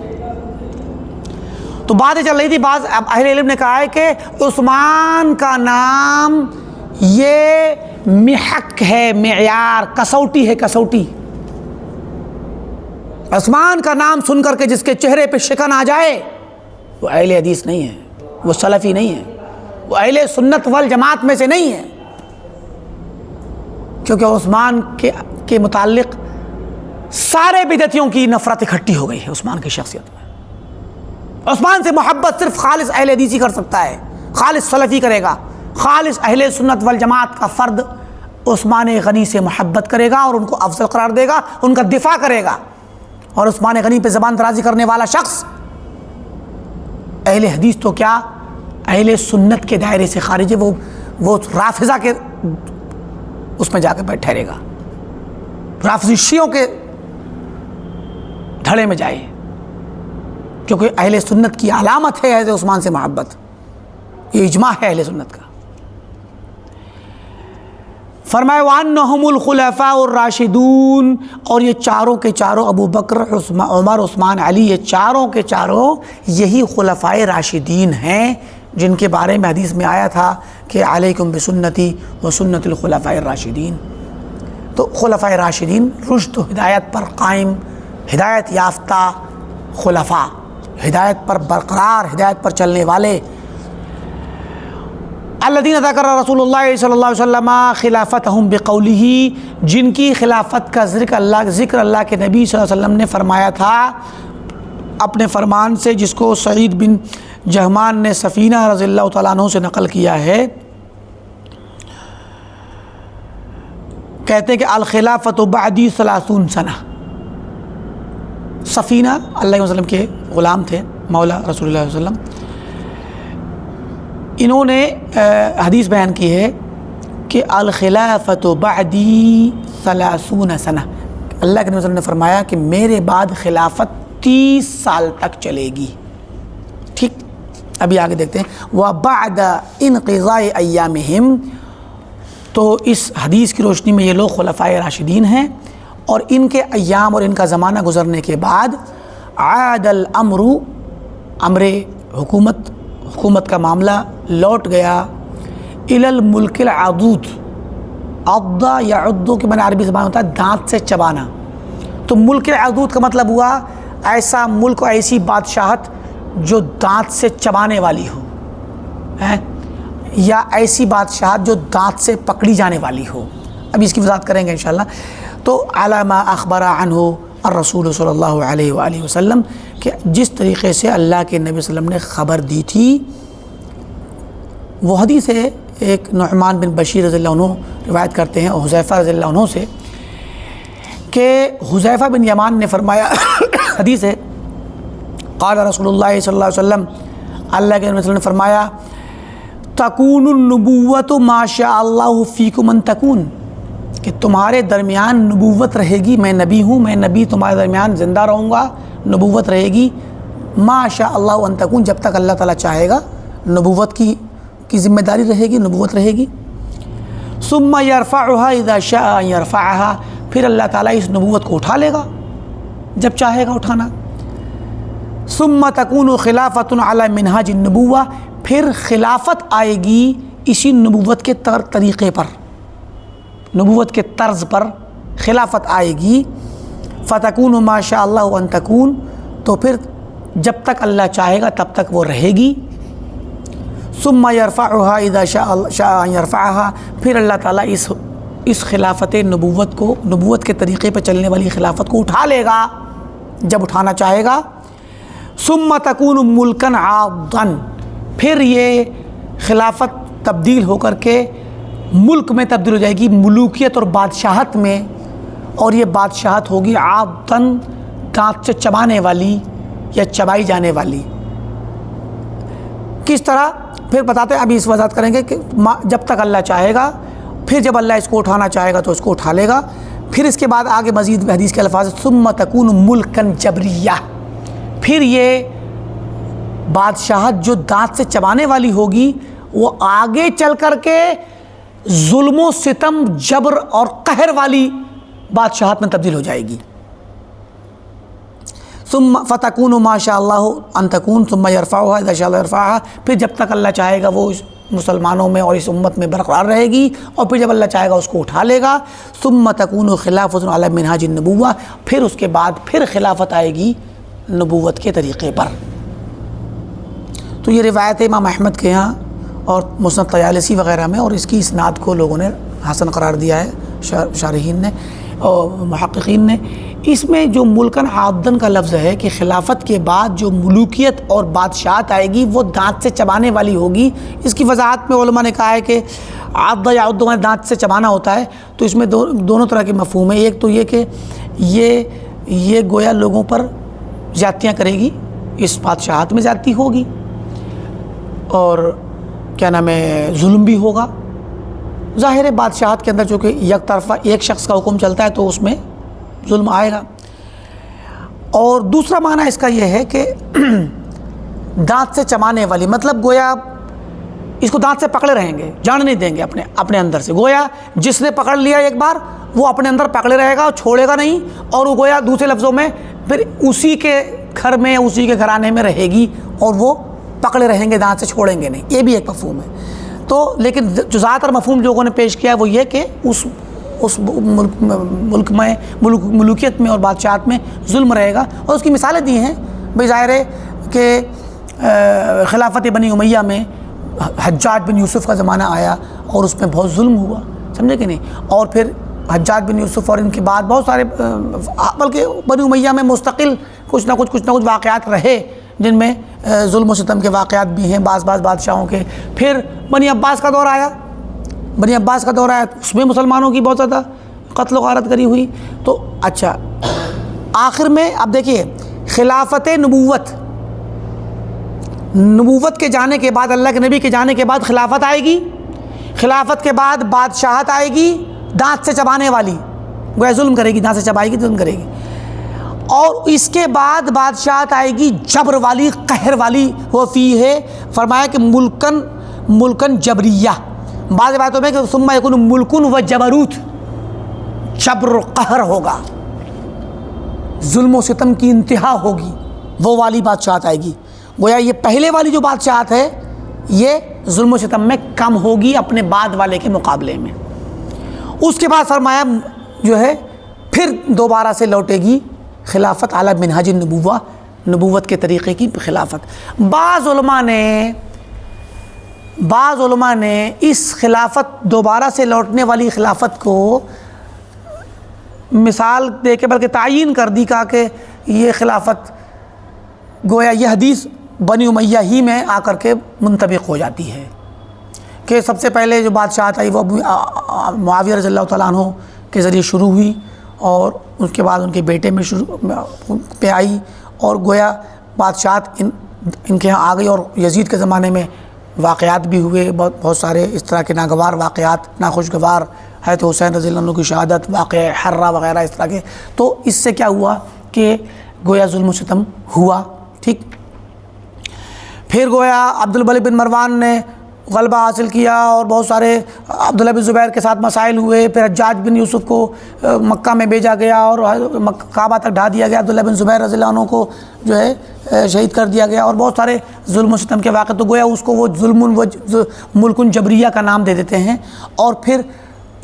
تو باتیں چل رہی تھی، بعض اہل علم نے کہا ہے کہ عثمان کا نام یہ محک ہے، معیار، کسوٹی ہے، کسوٹی عثمان کا نام سن کر کے جس کے چہرے پہ شکن آ جائے وہ اہل حدیث نہیں ہے، وہ سلفی نہیں ہے، وہ اہل سنت والجماعت میں سے نہیں ہے، کیونکہ عثمان کے متعلق سارے بدعتیوں کی نفرت اکٹھی ہو گئی ہے عثمان کی شخصیت میں۔ عثمان سے محبت صرف خالص اہل حدیث ہی کر سکتا ہے، خالص سلفی کرے گا، خالص اہل سنت والجماعت کا فرد عثمان غنی سے محبت کرے گا اور ان کو افضل قرار دے گا، ان کا دفاع کرے گا۔ اور عثمان غنی پہ زبان درازی کرنے والا شخص اہل حدیث تو کیا اہل سنت کے دائرے سے خارج ہے، وہ رافضہ کے اس میں جا کے ٹھہرے گا، رافضی شیعوں کے دھڑے میں جائے، کیونکہ اہل سنت کی علامت ہے حضرت عثمان سے محبت، یہ اجماع ہے اہل سنت کا۔ فرمایا وَأَنَّهُمُ الْخُلَفَاءُ الرَّاشِدُونَ، اور یہ چاروں کے چاروں ابو بکر، عمر، عثمان، علی، یہ چاروں کے چاروں یہی خلفائے راشدین ہیں جن کے بارے میں حدیث میں آیا تھا کہ علیکم بسنتی و سنت الخلفاء الراشدین۔ تو خلفائے راشدین رشد و ہدایت پر قائم، ہدایت یافتہ خلفاء، ہدایت پر برقرار، ہدایت پر چلنے والے، الذین ذکر رسول اللہ صلی اللہ علیہ وسلم خلافتہم بقولہ، جن کی خلافت کا ذکر اللہ کے نبی صلی اللہ علیہ وسلم نے فرمایا تھا اپنے فرمان سے، جس کو سعید بن جہمان نے سفینہ رضی اللہ تعالیٰ عنہ سے نقل کیا ہے۔ کہتے ہیں کہ الخلافۃ بعدی 30 سنہ۔ سفینہ اللہ علیہ وسلم کے غلام تھے، مولا رسول اللہ علیہ وسلم، انہوں نے حدیث بیان کی ہے کہ الخلافۃ بعدی 30 سنہ، اللہ کے نبی صلی اللہ علیہ وسلم نے فرمایا کہ میرے بعد خلافت 30 سال تک چلے گی۔ ٹھیک، ابھی آگے دیکھتے ہیں وَبَعْدَ انقضاء ایامہم، تو اس حدیث کی روشنی میں یہ لوگ خلفائے راشدین ہیں، اور ان کے ایام اور ان کا زمانہ گزرنے کے بعد عاد الامر، امر حکومت کا معاملہ لوٹ گیا الی الملک العضود، عضا یا عضو کے معنی عربی زبان ہوتا ہے دانت سے چبانا، تو ملک العضود کا مطلب ہوا ایسا ملک و ایسی بادشاہت جو دانت سے چبانے والی ہو، یا ایسی بادشاہت جو دانت سے پکڑی جانے والی ہو۔ اب اس کی وضاحت کریں گے انشاءاللہ۔ تو علی ما اخبر عنہ الرسول صلی اللہ علیہ وآلہ وسلم، کہ جس طریقے سے اللہ کے نبی صلی اللہ علیہ وسلم نے خبر دی تھی، وہ حدیث ہے ایک نعمان بن بشیر رضی اللہ عنہ روایت کرتے ہیں حذیفہ رضی اللہ عنہ سے، کہ حذیفہ بن یمان نے فرمایا، حدیث ہے، قال رسول اللہ صلی اللہ علیہ وسلم، اللہ کے نبی صلی اللہ علیہ وسلم نے فرمایا تکون النبوۃ ما شاء اللہ فیکم ان تکون، کہ تمہارے درمیان نبوت رہے گی، میں نبی ہوں، میں نبی تمہارے درمیان زندہ رہوں گا، نبوت رہے گی، ما شاء اللہ ان تکون، جب تک اللہ تعالیٰ چاہے گا نبوت کی ذمہ داری رہے گی، نبوت رہے گی۔ ثم یرفعها اذا شاء ان یرفعها، پھر اللہ تعالیٰ اس نبوت کو اٹھا لے گا جب چاہے گا اٹھانا۔ ثم تکون خلافۃ علی منہاج النبوہ، پھر خلافت آئے گی اسی نبوت کے طریقے پر، نبوت کے طرز پر خلافت آئے گی۔ فتکون ما شاء اللہ ان تکون، تو پھر جب تک اللہ چاہے گا تب تک وہ رہے گی۔ ثم یرفعها اذا شاء ان یرفعها، پھر اللہ تعالیٰ اس خلافت نبوت کو، نبوت کے طریقے پر چلنے والی خلافت کو اٹھا لے گا جب اٹھانا چاہے گا۔ ثم تکون ملکا عاضا، پھر یہ خلافت تبدیل ہو کر کے ملک میں تبدیل ہو جائے گی، ملوکیت اور بادشاہت میں، اور یہ بادشاہت ہوگی عاضا، دانت سے چبانے والی یا چبائی جانے والی۔ کس طرح پھر بتاتے ہیں، ابھی اس وضاحت کریں گے کہ جب تک اللہ چاہے گا، پھر جب اللہ اس کو اٹھانا چاہے گا تو اس کو اٹھا لے گا۔ پھر اس کے بعد آگے مزید حدیث کے الفاظ ثم تکون ملکا جبریہ، پھر یہ بادشاہت جو دانت سے چبانے والی ہوگی وہ آگے چل کر کے ظلم و ستم، جبر اور قہر والی بادشاہت میں تبدیل ہو جائے گی۔ ثم فتکون ما شاء اللہ ان تکون ثم یرفعها اذا شاء اللہ یرفعها، پھر جب تک اللہ چاہے گا وہ مسلمانوں میں اور اس امت میں برقرار رہے گی، اور پھر جب اللہ چاہے گا اس کو اٹھا لے گا۔ ثم تکون خلافۃ علی منہاج النبوہ، پھر اس کے بعد پھر خلافت آئے گی نبوت کے طریقے پر۔ تو یہ روایت ہے امام احمد کے یہاں اور مسند طیالسی وغیرہ میں، اور اس کی اسناد کو لوگوں نے حسن قرار دیا ہے، شارحین نے اور محققین نے۔ اس میں جو ملکن عابدن کا لفظ ہے کہ خلافت کے بعد جو ملوکیت اور بادشاہت آئے گی وہ دانت سے چبانے والی ہوگی، اس کی وضاحت میں علماء نے کہا ہے کہ عبد یا عد میں دانت سے چبانا ہوتا ہے، تو اس میں دونوں طرح کے مفہوم ہیں۔ ایک تو یہ کہ یہ گویا لوگوں پر زیادتیاں کرے گی، اس بادشاہت میں زیادتی ہوگی، اور کیا نام ہے ظلم بھی ہوگا۔ ظاہر ہے بادشاہت کے اندر جو کہ یک طرفہ ایک شخص کا حکم چلتا ہے تو اس میں ظلم آئے گا۔ اور دوسرا معنی اس کا یہ ہے کہ دانت سے چبانے والی، مطلب گویا اس کو دانت سے پکڑے رہیں گے، جان نہیں دیں گے اپنے اندر سے، گویا جس نے پکڑ لیا ایک بار وہ اپنے اندر پکڑے رہے گا اور چھوڑے گا نہیں، اور وہ گویا دوسرے لفظوں میں پھر اسی کے گھر میں اسی کے گھرانے میں رہے گی اور وہ پکڑے رہیں گے، دانت سے چھوڑیں گے نہیں۔ یہ بھی ایک مفہوم ہے۔ تو لیکن جو زیادہ تر مفہوم لوگوں نے پیش کیا ہے وہ یہ کہ اس ملک میں ملوکیت میں اور بادشاہت میں ظلم رہے گا، اور اس کی مثالیں دی ہیں۔ بھئی ظاہر ہے کہ خلافت بنی امیہ میں حجاج بن یوسف کا زمانہ آیا اور اس میں بہت ظلم ہوا، سمجھے کہ نہیں، اور پھر حجاج بن یوسف اور ان کے بعد بہت سارے، بلکہ بنی امیہ میں مستقل کچھ نہ کچھ واقعات رہے جن میں ظلم و ستم کے واقعات بھی ہیں بعض بادشاہوں کے۔ پھر بنی عباس کا دور آیا، اس میں مسلمانوں کی بہت زیادہ قتل و غارت کری ہوئی۔ تو اچھا آخر میں اب دیکھیے خلافت نبوت کے جانے کے بعد، اللہ کے نبی کے جانے کے بعد خلافت آئے گی، خلافت کے بعد بادشاہت آئے گی دانت سے چبانے والی، گویا ظلم کرے گی، دانت سے چبائے گی، ظلم کرے گی، اور اس کے بعد بادشاہت آئے گی جبر والی، قہر والی، وہ فی ہے فرمایا کہ ملکن جبریہ، بعض باتوں میں کہ ثم یکون ملکن و جبروت، جبر و قہر ہوگا، ظلم و ستم کی انتہا ہوگی، وہ والی بادشاہت آئے گی۔ گویا یہ پہلے والی جو بادشاہت ہے یہ ظلم و ستم میں کم ہوگی اپنے بعد والے کے مقابلے میں۔ اس کے بعد فرمایا جو ہے پھر دوبارہ سے لوٹے گی خلافت علی منہاج النبوہ، نبوت کے طریقے کی خلافت۔ بعض علماء نے اس خلافت دوبارہ سے لوٹنے والی خلافت کو مثال دے کے بلکہ تعیین کر دی، کہا کہ یہ خلافت گویا یہ حدیث بنی امیہ ہی میں آ کر کے منطبق ہو جاتی ہے کہ سب سے پہلے جو بادشاہت آئی وہ معاویہ رضی اللہ تعالیٰ عنہ کے ذریعے شروع ہوئی، اور اس کے بعد ان کے بیٹے میں پہ آئی، اور گویا بادشاہت ان کے ہاں آ گئی، اور یزید کے زمانے میں واقعات بھی ہوئے بہت سارے اس طرح کے ناگوار واقعات، ناخوشگوار، حضرت حسین رضی اللہ عنہ کی شہادت، واقعہ حرہ وغیرہ اس طرح کے۔ تو اس سے کیا ہوا کہ گویا ظلم و ستم ہوا، ٹھیک۔ پھر گویا عبد الملک بن مروان نے غلبہ حاصل کیا، اور بہت سارے عبداللہ بن زبیر کے ساتھ مسائل ہوئے، پھر حجاج بن یوسف کو مکہ میں بھیجا گیا اور کعبہ تک ڈھا دیا گیا، عبداللہ بن زبیر رضی اللہ عنہ کو جو ہے شہید کر دیا گیا، اور بہت سارے ظلم و ستم کے واقع، تو گویا اس کو وہ ملکن جبریہ کا نام دے دیتے ہیں۔ اور پھر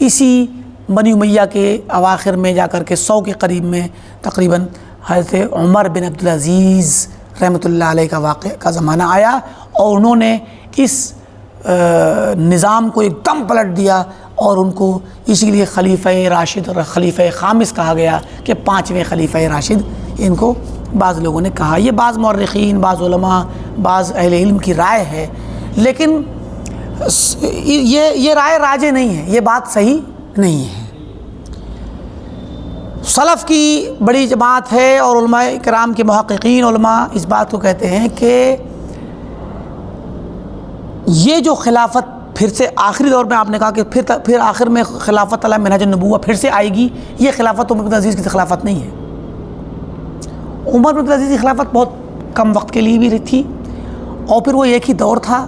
اسی بنی امیہ کے اواخر میں جا کر کے 100 کے قریب میں تقریباً حضرت عمر بن عبدالعزیز رحمۃ اللہ علیہ کا واقعہ کا زمانہ آیا، اور انہوں نے اس نظام کو ایک دم پلٹ دیا، اور ان کو اسی لیے خلیفہ راشد اور خلیفہ خامس کہا گیا کہ 5ویں خلیفہ راشد ان کو بعض لوگوں نے کہا۔ یہ بعض مورخین، بعض علماء، بعض اہل علم کی رائے ہے، لیکن یہ رائے راجح نہیں ہے، یہ بات صحیح نہیں ہے۔ سلف کی بڑی جماعت ہے، اور علماء کرام کے محققین علماء اس بات کو کہتے ہیں کہ یہ جو خلافت پھر سے آخری دور میں آپ نے کہا کہ پھر آخر میں خلافت علی منہاج النبوہ پھر سے آئے گی، یہ خلافت عمر بن عبدالعزیز کی خلافت نہیں ہے۔ عمر بن عبدالعزیز کی خلافت بہت کم وقت کے لیے بھی تھی، اور پھر وہ ایک ہی دور تھا،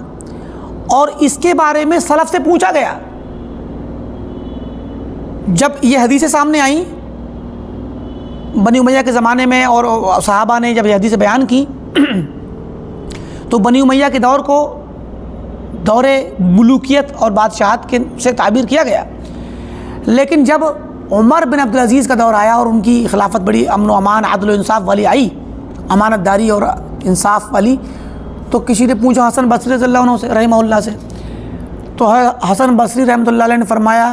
اور اس کے بارے میں سلف سے پوچھا گیا۔ جب یہ حدیثیں سامنے آئیں بنی امیہ کے زمانے میں، اور صحابہ نے جب یہ حدیث بیان کی، تو بنی امیہ کے دور کو دور ملوکیت اور بادشاہت کے سے تعبیر کیا گیا. لیکن جب عمر بن عبدالعزیز کا دور آیا اور ان کی خلافت بڑی امن و امان، عدل و انصاف والی آئی، امانت داری اور انصاف والی، تو کسی نے پوچھا حسن بصری رضی اللہ عنہ سے رحمہ اللہ سے، تو حسن بصری رحمۃ اللہ علیہ نے فرمایا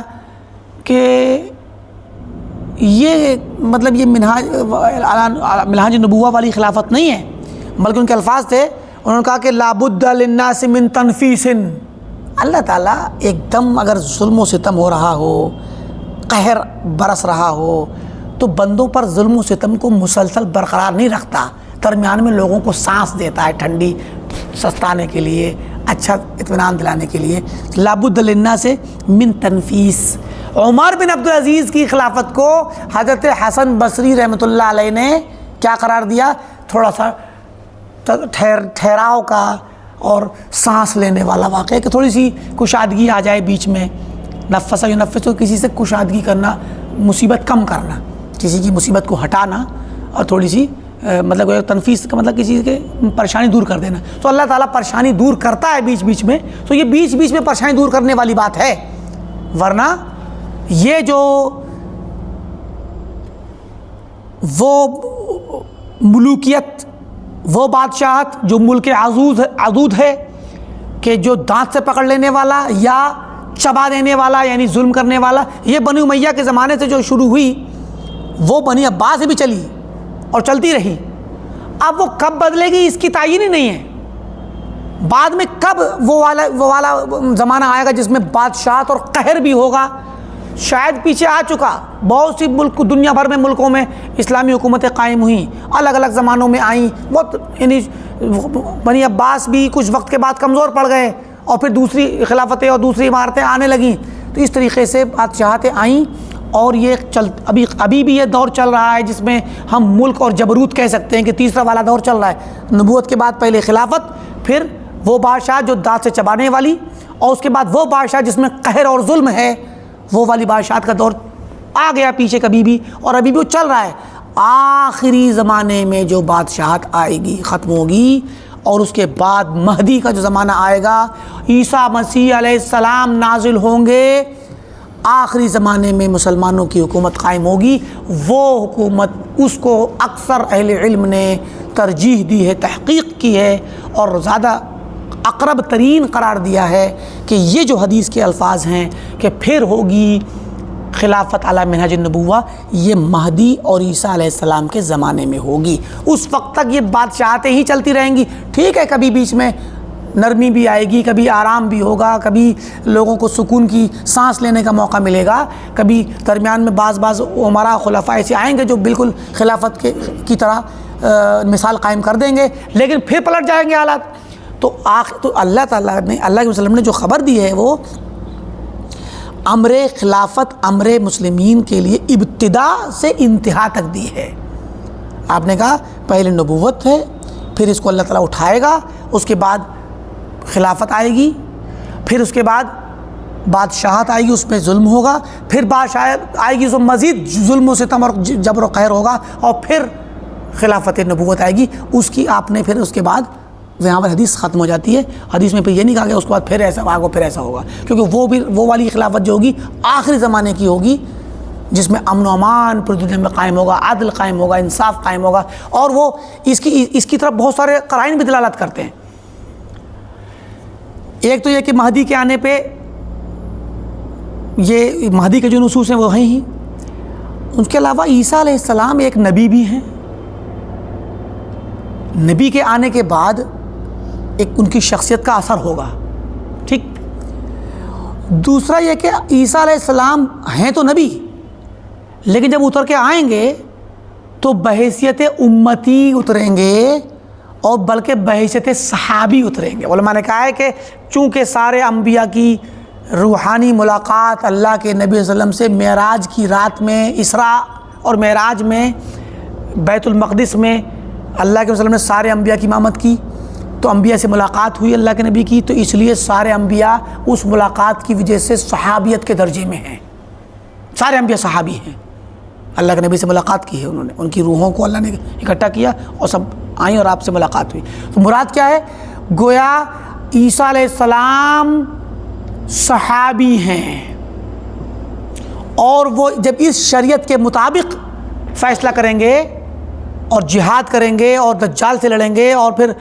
کہ یہ مطلب یہ منہاج نبوہ والی خلافت نہیں ہے، بلکہ ان کے الفاظ تھے، انہوں نے کہا کہ لابد للناس من تنفیس. اللہ تعالیٰ ایک دم اگر ظلم و ستم ہو رہا ہو، قہر برس رہا ہو، تو بندوں پر ظلم و ستم کو مسلسل برقرار نہیں رکھتا، درمیان میں لوگوں کو سانس دیتا ہے، ٹھنڈی سستانے کے لیے، اچھا اطمینان دلانے کے لیے. لابد للناس من تنفیس. عمر بن عبدالعزیز کی خلافت کو حضرت حسن بصری رحمۃ اللہ علیہ نے کیا قرار دیا؟ تھوڑا سا ٹھہراؤ کا اور سانس لینے والا واقعہ، کہ تھوڑی سی کشادگی آ جائے بیچ میں. نفس ینفس، تو کسی سے کشادگی کرنا، مصیبت کم کرنا، کسی کی مصیبت کو ہٹانا، اور تھوڑی سی مطلب تنفیس کا مطلب کسی کے پریشانی دور کر دینا. تو اللہ تعالیٰ پریشانی دور کرتا ہے بیچ بیچ میں، تو یہ بیچ بیچ میں پریشانی دور کرنے والی بات ہے. ورنہ یہ جو وہ ملوکیت، وہ بادشاہت جو ملک عضود ہے، کہ جو دانت سے پکڑ لینے والا یا چبا دینے والا، یعنی ظلم کرنے والا، یہ بنی امیہ کے زمانے سے جو شروع ہوئی، وہ بنی عباس سے بھی چلی اور چلتی رہی. اب وہ کب بدلے گی اس کی تعین ہی نہیں ہے. بعد میں کب وہ والا زمانہ آئے گا جس میں بادشاہت اور قہر بھی ہوگا، شاید پیچھے آ چکا. بہت سی ملک، دنیا بھر میں ملکوں میں اسلامی حکومتیں قائم ہوئیں، الگ الگ زمانوں میں آئیں. بہت یعنی بنی عباس بھی کچھ وقت کے بعد کمزور پڑ گئے، اور پھر دوسری خلافتیں اور دوسری عمارتیں آنے لگیں. تو اس طریقے سے بادشاہتیں آئیں، اور یہ ابھی بھی یہ دور چل رہا ہے جس میں ہم ملک اور جبروت کہہ سکتے ہیں کہ تیسرا والا دور چل رہا ہے. نبوت کے بعد پہلے خلافت، پھر وہ بادشاہ جو دانت سے چبانے والی، اور اس کے بعد وہ بادشاہ جس میں قہر اور ظلم ہے، وہ والی بادشاہت کا دور آ گیا پیچھے کبھی بھی، اور ابھی بھی وہ چل رہا ہے. آخری زمانے میں جو بادشاہت آئے گی، ختم ہوگی، اور اس کے بعد مہدی کا جو زمانہ آئے گا، عیسیٰ مسیح علیہ السلام نازل ہوں گے، آخری زمانے میں مسلمانوں کی حکومت قائم ہوگی. وہ حکومت، اس کو اکثر اہل علم نے ترجیح دی ہے، تحقیق کی ہے، اور زیادہ اقرب ترین قرار دیا ہے کہ یہ جو حدیث کے الفاظ ہیں کہ پھر ہوگی خلافت علی منہج النبوہ، یہ مہدی اور عیسیٰ علیہ السلام کے زمانے میں ہوگی. اس وقت تک یہ بادشاہتیں ہی چلتی رہیں گی. ٹھیک ہے، کبھی بیچ میں نرمی بھی آئے گی، کبھی آرام بھی ہوگا، کبھی لوگوں کو سکون کی سانس لینے کا موقع ملے گا، کبھی درمیان میں بعض عمراء خلفاء ایسے آئیں گے جو بالکل خلافت کی طرح مثال قائم کر دیں گے، لیکن پھر پلٹ جائیں گے حالات. تو اللہ تعالیٰ نے، اللہ کے وسلم نے جو خبر دی ہے، وہ امر خلافت، امر مسلمین کے لیے ابتدا سے انتہا تک دی ہے. آپ نے کہا پہلے نبوت ہے، پھر اس کو اللہ تعالیٰ اٹھائے گا، اس کے بعد خلافت آئے گی، پھر اس کے بعد بادشاہت آئے گی، اس پہ ظلم ہوگا، پھر بادشاہت آئے گی، اس میں مزید ظلم و ستم اور جبر و قہر ہوگا، اور پھر خلافت نبوت آئے گی. اس کی آپ نے پھر اس کے بعد یہاں پر حدیث ختم ہو جاتی ہے. حدیث میں پھر یہ نہیں کہا کہ اس کے بعد پھر ایسا ہوگا، پھر ایسا ہوگا، کیونکہ وہ والی خلافت جو ہوگی آخری زمانے کی ہوگی، جس میں امن و امان پوری دنیا میں قائم ہوگا، عدل قائم ہوگا، انصاف قائم ہوگا. اور وہ اس کی طرف بہت سارے قرائن بھی دلالت کرتے ہیں. ایک تو یہ کہ مہدی کے آنے پہ، یہ مہدی کے جو نصوص ہیں وہ ہیں ہی. ان کے علاوہ عیسیٰ علیہ السلام ایک نبی بھی ہیں. نبی کے آنے کے بعد ایک ان کی شخصیت کا اثر ہوگا. ٹھیک. دوسرا یہ کہ عیسیٰ علیہ السلام ہیں تو نبی، لیکن جب اتر کے آئیں گے تو بحیثیت امتی اتریں گے، اور بلکہ بحیثیت صحابی اتریں گے. علماء نے کہا ہے کہ چونکہ سارے انبیاء کی روحانی ملاقات اللہ کے نبی صلی اللہ علیہ وسلم سے معراج کی رات میں، اسراء اور معراج میں بیت المقدس میں اللہ کے وسلم نے سارے انبیاء کی امامت کی، تو انبیاء سے ملاقات ہوئی اللہ کے نبی کی، تو اس لیے سارے انبیاء اس ملاقات کی وجہ سے صحابیت کے درجے میں ہیں. سارے انبیاء صحابی ہیں. اللہ کے نبی سے ملاقات کی ہے انہوں نے، ان کی روحوں کو اللہ نے اکٹھا کیا اور سب آئیں اور آپ سے ملاقات ہوئی. تو مراد کیا ہے؟ گویا عیسیٰ علیہ السلام صحابی ہیں اور وہ جب اس شریعت کے مطابق فیصلہ کریں گے اور جہاد کریں گے اور دجال سے لڑیں گے اور پھر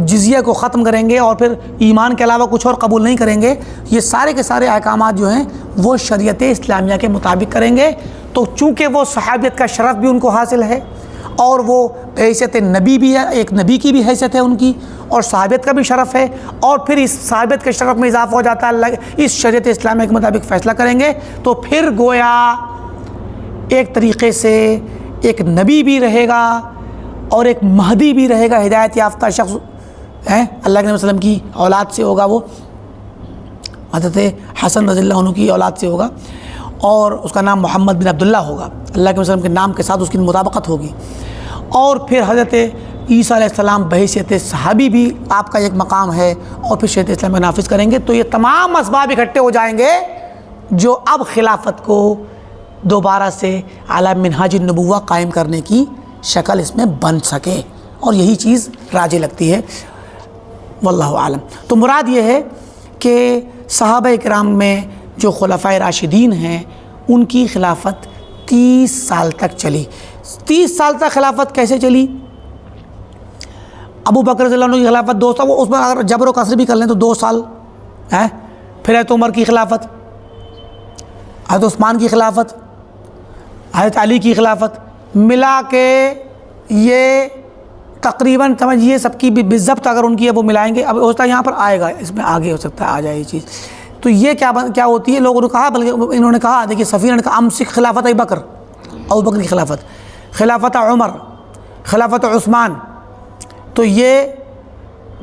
جزیہ کو ختم کریں گے اور پھر ایمان کے علاوہ کچھ اور قبول نہیں کریں گے، یہ سارے کے سارے احکامات جو ہیں وہ شریعت اسلامیہ کے مطابق کریں گے، تو چونکہ وہ صحابیت کا شرف بھی ان کو حاصل ہے اور وہ حیثیت نبی بھی ہے، ایک نبی کی بھی حیثیت ہے ان کی، اور صحابیت کا بھی شرف ہے، اور پھر اس صحابیت کے شرف میں اضافہ ہو جاتا ہے اللہ اس شریعت اسلامیہ کے مطابق فیصلہ کریں گے، تو پھر گویا ایک طریقے سے ایک نبی بھی رہے گا اور ایک مہدی بھی رہے گا، ہدایت یافتہ شخص ہے، اللہ کے نبی صلی اللہ علیہ وسلم کی اولاد سے ہوگا، وہ حضرت حسن رضی اللہ عنہ کی اولاد سے ہوگا، اور اس کا نام محمد بن عبداللہ ہوگا، اللہ کے وسلم کے نام کے ساتھ اس کی مطابقت ہوگی، اور پھر حضرت عیسیٰ علیہ السلام بحیثیت صحابی بھی آپ کا ایک مقام ہے، اور پھر شریعت اسلام میں نافذ کریں گے، تو یہ تمام اسباب اکٹھے ہو جائیں گے جو اب خلافت کو دوبارہ سے علی منہاج النبوہ قائم کرنے کی شکل اس میں بن سکے، اور یہی چیز راجح لگتی ہے، واللہ عالم۔ تو مراد یہ ہے کہ صحابہ کرام میں جو خلفائے راشدین ہیں ان کی خلافت 30 سال تک چلی۔ 30 سال تک خلافت کیسے چلی؟ ابو بکر رضی اللہ عنہ کی خلافت 2 سال، وہ اس میں اگر جبر و کسر بھی کر لیں تو 2 سال ہے، پھر حضرت عمر کی خلافت، حضرت عثمان کی خلافت، حضرت علی کی خلافت، ملا کے یہ تقریباً سمجھیے سب کی بھی بالضبط اگر ان کی ہے وہ ملائیں گے، اب ہوتا ہے یہاں پر آئے گا، اس میں آگے ہو سکتا ہے آ جائے یہ چیز، تو یہ کیا ہوتی ہے، لوگوں نے کہا، بلکہ انہوں نے کہا، دیکھیے سفیر نے کہا امسک خلافت ابو بکر کی خلافت، خلافت عمر، خلافت عثمان، تو یہ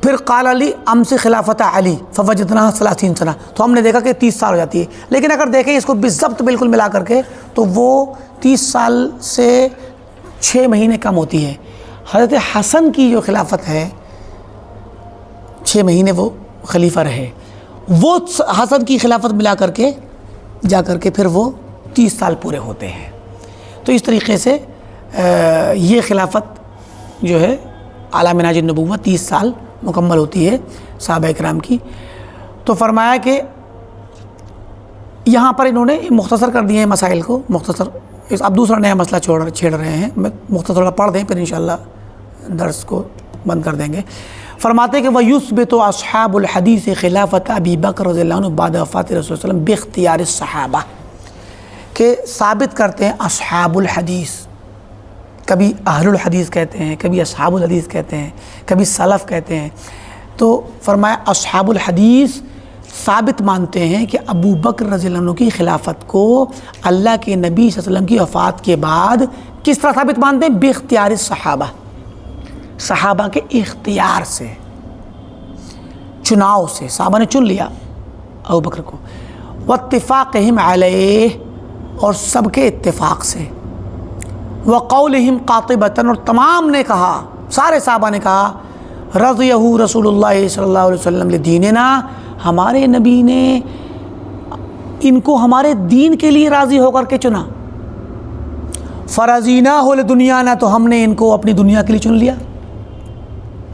پھر قال علی امسک خلافت علی فوجدناها 30 سنہ، تو ہم نے دیکھا کہ 30 سال ہو جاتی ہے، لیکن اگر دیکھیں اس کو بالضبط بالکل ملا کر کے تو وہ 30 سال سے 6 مہینے کم ہوتی ہے۔ حضرت حسن کی جو خلافت ہے 6 مہینے وہ خلیفہ رہے، وہ حسن کی خلافت ملا کر کے جا کر کے پھر وہ 30 سال پورے ہوتے ہیں۔ تو اس طریقے سے یہ خلافت جو ہے اعلیٰ منہاج النبوہ 30 سال مکمل ہوتی ہے صحابہ کرام کی۔ تو فرمایا کہ یہاں پر انہوں نے مختصر کر دیے ہیں مسائل کو، مختصر، اب دوسرا نیا مسئلہ چھیڑ رہے ہیں، مختصر پڑھ دیں پھر انشاءاللہ درس کو بند کر دیں گے۔ فرماتے کہ وَيُثْبِتُ أَصْحَابُ الْحَدِيثِ خِلَافَةَ أَبِي بَكْرَ رضی اللہ عنہ بعد وفات رسول اللہ صلی اللہ علیہ وسلم باختیار الصحابہ، کہ ثابت کرتے ہیں اصحاب الحدیث، کبھی اہل الحدیث کہتے ہیں، کبھی اصحاب الحدیث کہتے ہیں، کبھی سلف کہتے ہیں، تو فرمایا اصحاب الحدیث ثابت مانتے ہیں کہ ابو بکر رضی اللہ عنہ کی خلافت کو اللہ کے نبی صلی اللہ علیہ وسلم کی وفات کے بعد کس طرح ثابت مانتے ہیں؟ باختیار الصحابہ، صحابہ کے اختیار سے، چناؤ سے، صحابہ نے چن لیا ابو بکر کو، واتفاقہم علیہ، اور سب کے اتفاق سے، وقولہم قاطبۃ، اور تمام نے کہا، سارے صحابہ نے کہا، رضیہ رسول اللہ صلی اللہ علیہ وسلم لدیننا، ہمارے نبی نے ان کو ہمارے دین کے لیے راضی ہو کر کے چنا، فرضیناہ لدنیانا، تو ہم نے ان کو اپنی دنیا کے لیے چن لیا۔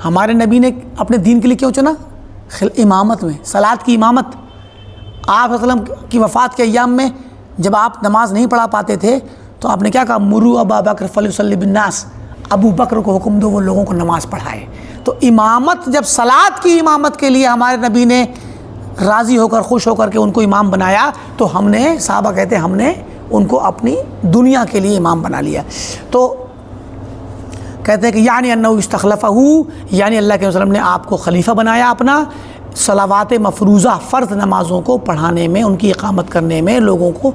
ہمارے نبی نے اپنے دین کے لیے کیوں چنا؟ امامت میں، صلاۃ کی امامت، آپ صلی اللہ علیہ وسلم کی وفات کے ایام میں جب آپ نماز نہیں پڑھا پاتے تھے تو آپ نے کیا کہا؟ مروا ابا بکر فلیصلی بالناس، ابو بکر کو حکم دو وہ لوگوں کو نماز پڑھائے۔ تو امامت، جب صلاۃ کی امامت کے لیے ہمارے نبی نے راضی ہو کر، خوش ہو کر کے ان کو امام بنایا، تو ہم نے، صحابہ کہتے ہیں، ہم نے ان کو اپنی دنیا کے لیے امام بنا لیا۔ تو کہتے ہیں کہ یعنی انہ استخلفہ، یعنی اللہ کے وسلم نے آپ کو خلیفہ بنایا اپنا، صلوات مفروضہ، فرض نمازوں کو پڑھانے میں، ان کی اقامت کرنے میں، لوگوں کو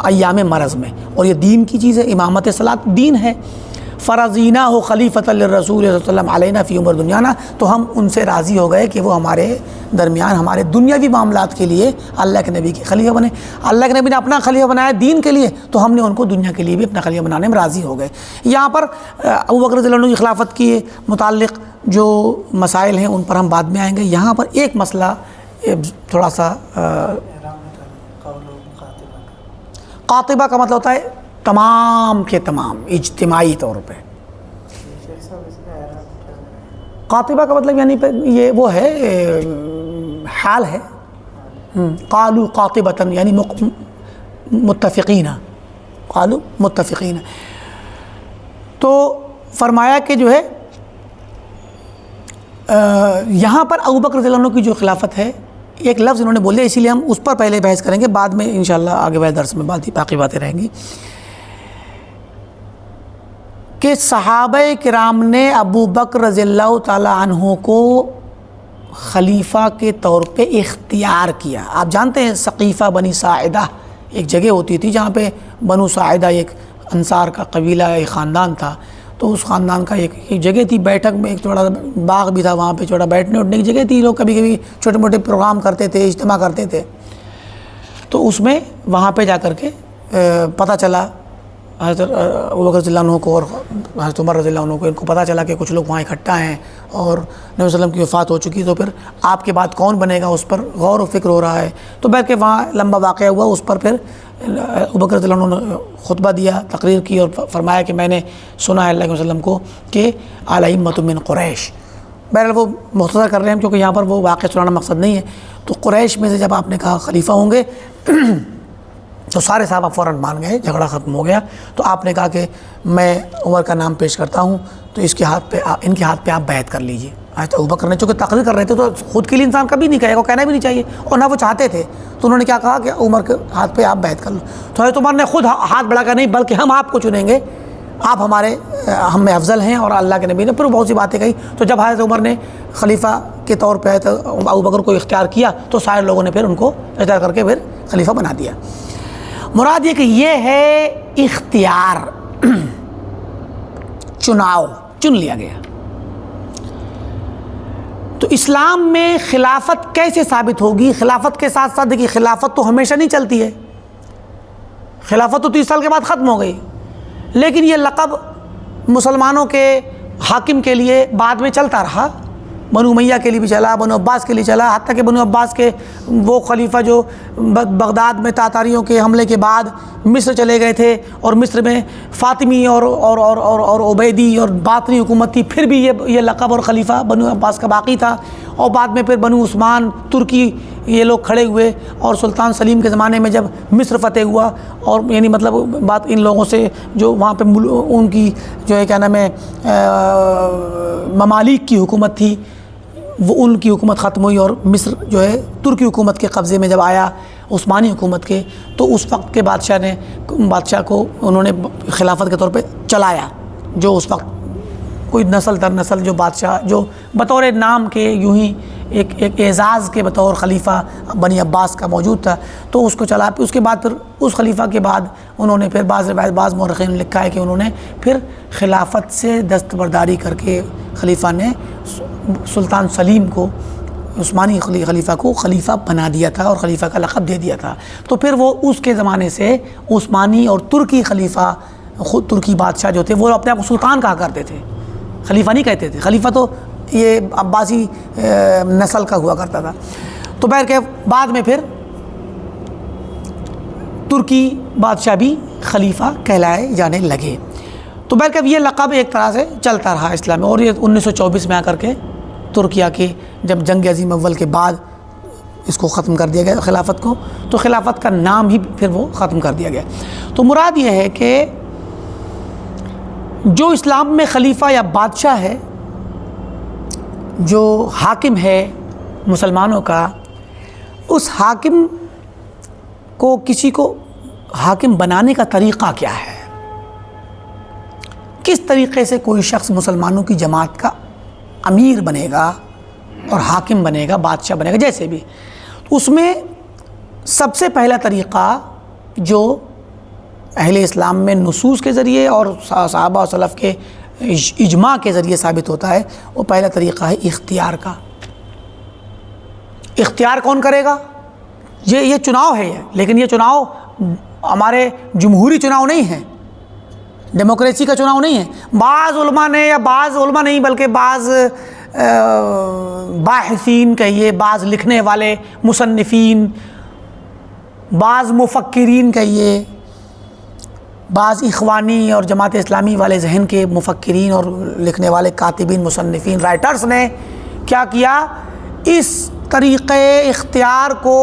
ایام مرض میں، اور یہ دین کی چیز ہے، امامت صلاۃ دین ہے۔ فرضینہ ہو خلیفۃ للرسول صلی اللہ علیہ وسلم علینا فی عمر دنیانا، تو ہم ان سے راضی ہو گئے کہ وہ ہمارے درمیان ہمارے دنیاوی معاملات کے لیے اللہ کے نبی کے خلیفہ بنے۔ اللہ کے نبی نے اپنا خلیفہ بنایا دین کے لیے، تو ہم نے ان کو دنیا کے لیے بھی اپنا خلیفہ بنانے میں راضی ہو گئے۔ یہاں پر ابو بکر رضی اللہ عنہ کی خلافت کی متعلق جو مسائل ہیں ان پر ہم بعد میں آئیں گے۔ یہاں پر ایک مسئلہ تھوڑا سا، قاطبہ کا مطلب ہوتا ہے تمام کے تمام، اجتماعی طور پہ۔ قاطبہ کا مطلب یعنی یہ وہ ہے حال ہے، قالوا قاطبۃ یعنی متفقین، قالوا متفقین. تو فرمایا کہ جو ہے یہاں پر ابوبکر رضی اللہ عنہ کی جو خلافت ہے، ایک لفظ انہوں نے بولے، اسی لیے ہم اس پر پہلے بحث کریں گے، بعد میں انشاءاللہ آگے والے درس میں باقی باتیں رہیں گی، کہ صحابہ کرام نے ابو بکر رضی اللہ تعالی عنہ کو خلیفہ کے طور پہ اختیار کیا. آپ جانتے ہیں ثقیفہ بنی ساعدہ ایک جگہ ہوتی تھی جہاں پہ بنو ساعدہ ایک انصار کا قبیلہ، ایک خاندان تھا، تو اس خاندان کا ایک جگہ تھی بیٹھک میں، ایک چھوٹا باغ بھی تھا وہاں پہ، چھوٹا بیٹھنے اٹھنے کی جگہ تھی، لوگ کبھی کبھی چھوٹے موٹے پروگرام کرتے تھے، اجتماع کرتے تھے. تو اس میں وہاں پہ جا کر کے پتہ چلا حضرت ابوبکر رضی اللہ عنہ کو اور حضرت عمر رضی اللہ عنہ کو، ان کو پتہ چلا کہ کچھ لوگ وہاں اکٹھا ہیں اور نبی صلی اللہ علیہ وسلم کی وفات ہو چکی، تو پھر آپ کے بعد کون بنے گا اس پر غور و فکر ہو رہا ہے. تو بیٹھ کے وہاں لمبا واقعہ ہوا، اس پر پھر ابوبکر رضی اللہ عنہ نے خطبہ دیا، تقریر کی اور فرمایا کہ میں نے سنا ہے اللہ کے وسلم کو کہ الائمۃ من قریش. بہرحال وہ مختصر کر رہے ہیں کیونکہ یہاں پر وہ واقعہ سنانا مقصد نہیں ہے. تو قریش میں سے جب آپ نے کہا خلیفہ ہوں گے تو سارے صحابہ فوراً مان گئے، جھگڑا ختم ہو گیا. تو آپ نے کہا کہ میں عمر کا نام پیش کرتا ہوں، تو ان کے ہاتھ پہ آپ بیعت کر لیجئے. حضرت ابوبکر نے چونکہ تقریر کر رہے تھے تو خود کے لیے انسان کبھی نہیں کہے گا، کہنا بھی نہیں چاہیے، اور نہ وہ چاہتے تھے. تو انہوں نے کیا کہا کہ عمر کے ہاتھ پہ آپ بیعت کر لو. تو حضرت عمر نے خود ہاتھ بڑھا کر نہیں بلکہ ہم آپ کو چنیں گے، آپ ہم میں افضل ہیں، اور اللہ کے نبی نے پھر بہت سی باتیں کہی. تو جب حضرت عمر نے خلیفہ کے طور پہ ابوبکر کو اختیار کیا تو سارے لوگوں نے پھر ان کو اختیار کر کے پھر خلیفہ بنا دیا. مراد یہ کہ یہ ہے اختیار، چناؤ، چن لیا گیا. تو اسلام میں خلافت کیسے ثابت ہوگی؟ خلافت کے ساتھ ساتھ دیکھیے خلافت تو ہمیشہ نہیں چلتی ہے، خلافت تو 30 سال کے بعد ختم ہو گئی، لیکن یہ لقب مسلمانوں کے حاکم کے لیے بعد میں چلتا رہا. بنو امیہ کے لیے بھی چلا، بنو عباس کے لیے چلا، حتیٰ کہ بنو عباس کے وہ خلیفہ جو بغداد میں تاتاریوں کے حملے کے بعد مصر چلے گئے تھے، اور مصر میں فاطمی اور عبیدی اور باطنی حکومت تھی، پھر بھی یہ لقب اور خلیفہ بنو عباس کا باقی تھا. اور بعد میں پھر بنو عثمان ترکی یہ لوگ کھڑے ہوئے، اور سلطان سلیم کے زمانے میں جب مصر فتح ہوا، اور یعنی مطلب بات ان لوگوں سے جو وہاں پہ ان کی جو ہے کیا نام ہے ممالک کی حکومت تھی، وہ ان کی حکومت ختم ہوئی، اور مصر جو ہے ترکی حکومت کے قبضے میں جب آیا، عثمانی حکومت کے، تو اس وقت کے بادشاہ کو انہوں نے خلافت کے طور پہ چلایا. جو اس وقت کوئی نسل در نسل جو بادشاہ جو بطور نام کے یوں ہی ایک اعزاز کے بطور خلیفہ بنی عباس کا موجود تھا، تو اس کو چلا. اس کے بعد پھر اس خلیفہ کے بعد انہوں نے پھر بعض مورخین نے لکھا ہے کہ انہوں نے پھر خلافت سے دستبرداری کر کے خلیفہ نے سلطان سلیم کو، عثمانی خلیفہ کو خلیفہ بنا دیا تھا اور خلیفہ کا لقب دے دیا تھا. تو پھر وہ اس کے زمانے سے عثمانی اور ترکی خلیفہ، خود ترکی بادشاہ جو تھے وہ اپنے آپ کو سلطان کہا کرتے تھے، خلیفہ نہیں کہتے تھے. خلیفہ تو یہ عباسی نسل کا ہوا کرتا تھا. تو بہر کہ بعد میں پھر ترکی بادشاہ بھی خلیفہ کہلائے جانے لگے. تو بہر کہ یہ لقب ایک طرح سے چلتا رہا اسلام میں. اور یہ 1924 میں آ کر کے ترکیہ کی جب جنگ عظیم اول کے بعد اس کو ختم کر دیا گیا خلافت کو، تو خلافت کا نام ہی پھر وہ ختم کر دیا گیا. تو مراد یہ ہے کہ جو اسلام میں خلیفہ یا بادشاہ ہے، جو حاکم ہے مسلمانوں کا، اس حاکم کو کسی کو حاکم بنانے کا طریقہ کیا ہے؟ کس طریقے سے کوئی شخص مسلمانوں کی جماعت کا امیر بنے گا اور حاکم بنے گا، بادشاہ بنے گا، جیسے بھی. اس میں سب سے پہلا طریقہ جو اہل اسلام میں نصوص کے ذریعے اور صحابہ و سلف کے اجماع کے ذریعے ثابت ہوتا ہے، وہ پہلا طریقہ ہے اختیار کا. اختیار کون کرے گا؟ یہ چناؤ ہے، لیکن یہ چناؤ ہمارے جمہوری چناؤ نہیں ہے، ڈیموکریسی کا چناؤ نہیں ہے. بعض علماء نے، یا بعض علماء نہیں بلکہ بعض باحثین کہیے، بعض لکھنے والے مصنفین، بعض مفکرین کہیے، بعض اخوانی اور جماعت اسلامی والے ذہن کے مفکرین اور لکھنے والے کاتبین، مصنفین، رائٹرز نے کیا کیا، اس طریقے اختیار کو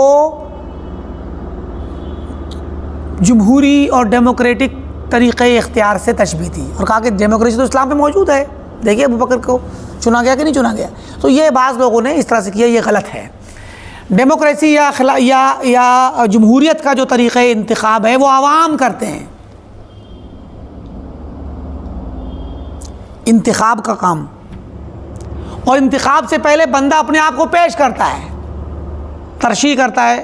جمہوری اور ڈیموکریٹک طریقے اختیار سے تشبیہ دی اور کہا کہ ڈیموکریسی تو اسلام میں موجود ہے، دیکھیے ابو بکر کو چنا گیا کہ نہیں چنا گیا۔ تو یہ بعض لوگوں نے اس طرح سے کیا، یہ غلط ہے۔ ڈیموکریسی یا جمہوریت کا جو طریقہ انتخاب ہے وہ عوام کرتے ہیں، انتخاب کا کام، اور انتخاب سے پہلے بندہ اپنے آپ کو پیش کرتا ہے، ترشیح کرتا ہے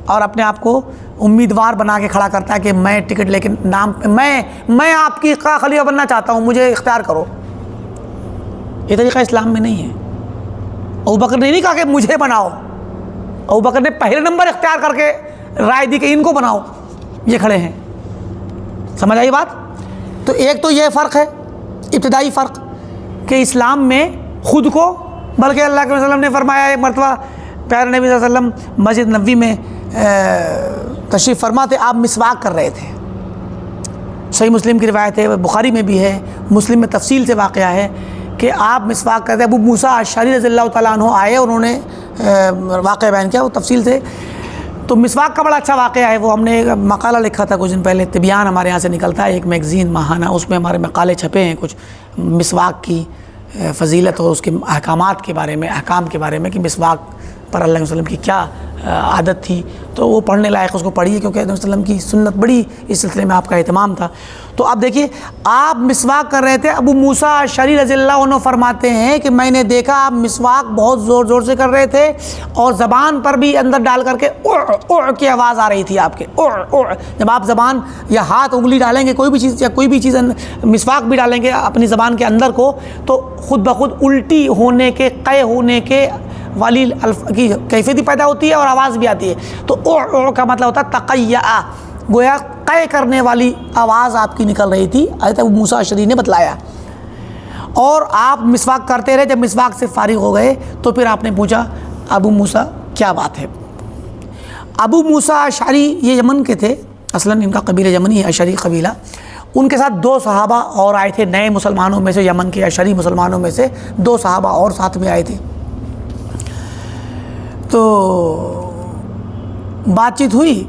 اور اپنے آپ کو امیدوار بنا کے کھڑا کرتا ہے کہ میں ٹکٹ لے کے نام میں آپ کی خلیفہ بننا چاہتا ہوں، مجھے اختیار کرو۔ یہ طریقہ اسلام میں نہیں ہے۔ ابو بکر نے نہیں کہا کہ مجھے بناؤ، ابو بکر نے پہلے نمبر اختیار کر کے رائے دی کہ ان کو بناؤ، یہ کھڑے ہیں۔ سمجھ آئی بات؟ تو ایک تو یہ فرق ہے، ابتدائی فرق، کہ اسلام میں خود کو، بلکہ اللہ کے وسلم نے فرمایا ایک مرتبہ پیارے نبی صلی اللہ علیہ وسلم مسجد نبوی میں تشریف فرما تھے، آپ مسواک کر رہے تھے۔ صحیح مسلم کی روایت ہے، بخاری میں بھی ہے، مسلم میں تفصیل سے واقعہ ہے کہ آپ مسواک کرتے، ابو موسیٰ اشعری رضی اللہ تعالیٰ عنہ آئے، انہوں نے واقعہ بیان کیا وہ تفصیل سے۔ تو مسواک کا بڑا اچھا واقعہ ہے، وہ ہم نے ایک مقالہ لکھا تھا کچھ دن پہلے، طبیان ہمارے یہاں سے نکلتا ہے ایک میگزین ماہانہ، اس میں ہمارے مقالے چھپے ہیں کچھ مسواک کی فضیلت اور اس کے احکامات کے بارے میں، احکام کے بارے میں، کہ مسواک پر اللہ علیہ وسلم کی کیا عادت تھی۔ تو وہ پڑھنے لائق، اس کو پڑھیے، کیونکہ اللہ علیہ وسلم کی سنت بڑی اس سلسلے میں آپ کا اہتمام تھا۔ تو اب دیکھیے، آپ مسواک کر رہے تھے، ابو موسیٰ اشعری رضی اللہ عنہ فرماتے ہیں کہ میں نے دیکھا آپ مسواک بہت زور زور سے کر رہے تھے اور زبان پر بھی اندر ڈال کر کے اع کی آواز آ رہی تھی آپ کے، اع۔ جب آپ زبان یا ہاتھ انگلی ڈالیں گے، کوئی بھی چیز یا کوئی بھی چیز مسواک بھی ڈالیں گے اپنی زبان کے اندر کو، تو خود بخود الٹی ہونے کے، قے ہونے کے والی کی کیفیت پیدا ہوتی ہے اور آواز بھی آتی ہے۔ تو اع کا مطلب ہوتا ہے تقیّع، گویا قے کرنے والی آواز آپ کی نکل رہی تھی، حضرت ابو موسیٰ اشعری نے بتلایا۔ اور آپ مسواک کرتے رہے، جب مسواک سے فارغ ہو گئے تو پھر آپ نے پوچھا ابو موسیٰ کیا بات ہے؟ ابو موسیٰ اشعری یہ یمن کے تھے، اصلاً ان کا قبیلہ یمنی ہے، اشعری قبیلہ۔ ان کے ساتھ 2 صحابہ اور آئے تھے، نئے مسلمانوں میں سے، یمن کے اشعری مسلمانوں میں سے 2 صحابہ اور ساتھ میں آئے تھے۔ تو بات چیت ہوئی،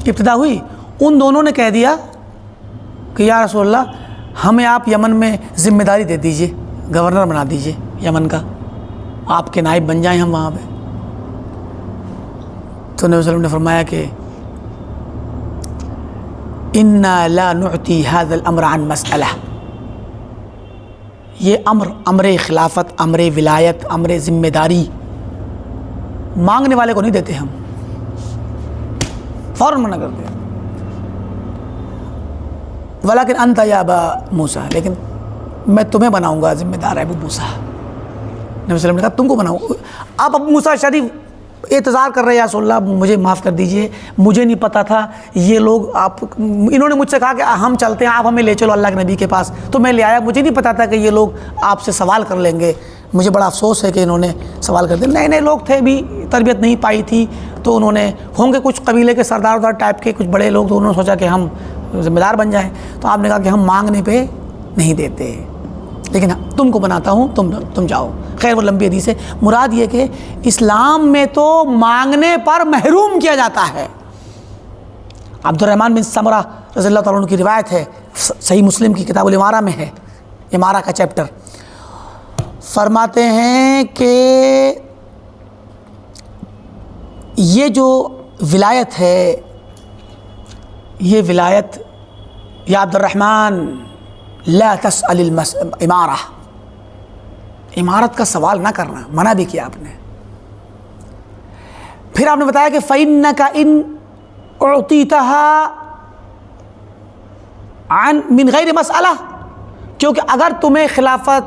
ابتدا ہوئی، ان دونوں نے کہہ دیا کہ یا رسول اللہ، ہمیں آپ یمن میں ذمہ داری دے دیجئے، گورنر بنا دیجئے یمن کا، آپ کے نائب بن جائیں ہم وہاں پہ۔ تو نبی صلی اللہ علیہ وسلم نے فرمایا کہ اِنَّا لَا نُعْتِي هَذَا الْأَمْرَ عَنْ مَسْأَلَةٍ، یہ امر خلافت، امر ولایت، امر ذمہ داری مانگنے والے کو نہیں دیتے، ہم فوراً منع کرتے ہیں۔ ولیکن انت یا ابا موسیٰ، لیکن میں تمہیں بناؤں گا ذمہ دار ابو موسیٰ۔ نبی صلی اللہ علیہ وسلم نے کہا تم کو بناؤں۔ آپ ابو موسیٰ اشعری اعتذار کر رہے ہیں، یا رسول اللہ مجھے معاف کر دیجئے، مجھے نہیں پتہ تھا یہ لوگ، انہوں نے مجھ سے کہا کہ ہم چلتے ہیں، آپ ہمیں لے چلو اللہ کے نبی کے پاس، تو میں لے آیا، مجھے نہیں پتہ تھا کہ یہ لوگ آپ سے سوال کر لیں گے، مجھے بڑا افسوس ہے کہ انہوں نے سوال کر دیا۔ نئے نئے لوگ تھے بھی، تربیت نہیں پائی تھی، تو انہوں نے ہوں گے کچھ قبیلے کے سردار ودار ٹائپ کے کچھ بڑے لوگ، تو انہوں نے سوچا کہ ہم ذمہ دار بن جائیں، تو آپ نے کہا کہ ہم مانگنے پہ نہیں دیتے، لیکن تم کو بناتا ہوں، تم جاؤ۔ خیر وہ لمبی حدیث ہے، مراد یہ کہ اسلام میں تو مانگنے پر محروم کیا جاتا ہے۔ عبد الرحمن بن سمرہ رضی اللہ تعالیٰ عنہ کی روایت ہے، صحیح مسلم کی کتاب الامارہ میں ہے، امارہ کا چیپٹر، فرماتے ہیں کہ یہ جو ولایت ہے، یہ ولایت، یا عبد الرحمن لا تسأل امارہ، امارت کا سوال نہ کرنا، منع بھی کیا آپ نے۔ پھر آپ نے بتایا کہ فَإِنَّكَ إِنْ أُعْطِيتَهَا عن من غیر مسئلہ، کیونکہ اگر تمہیں خلافت،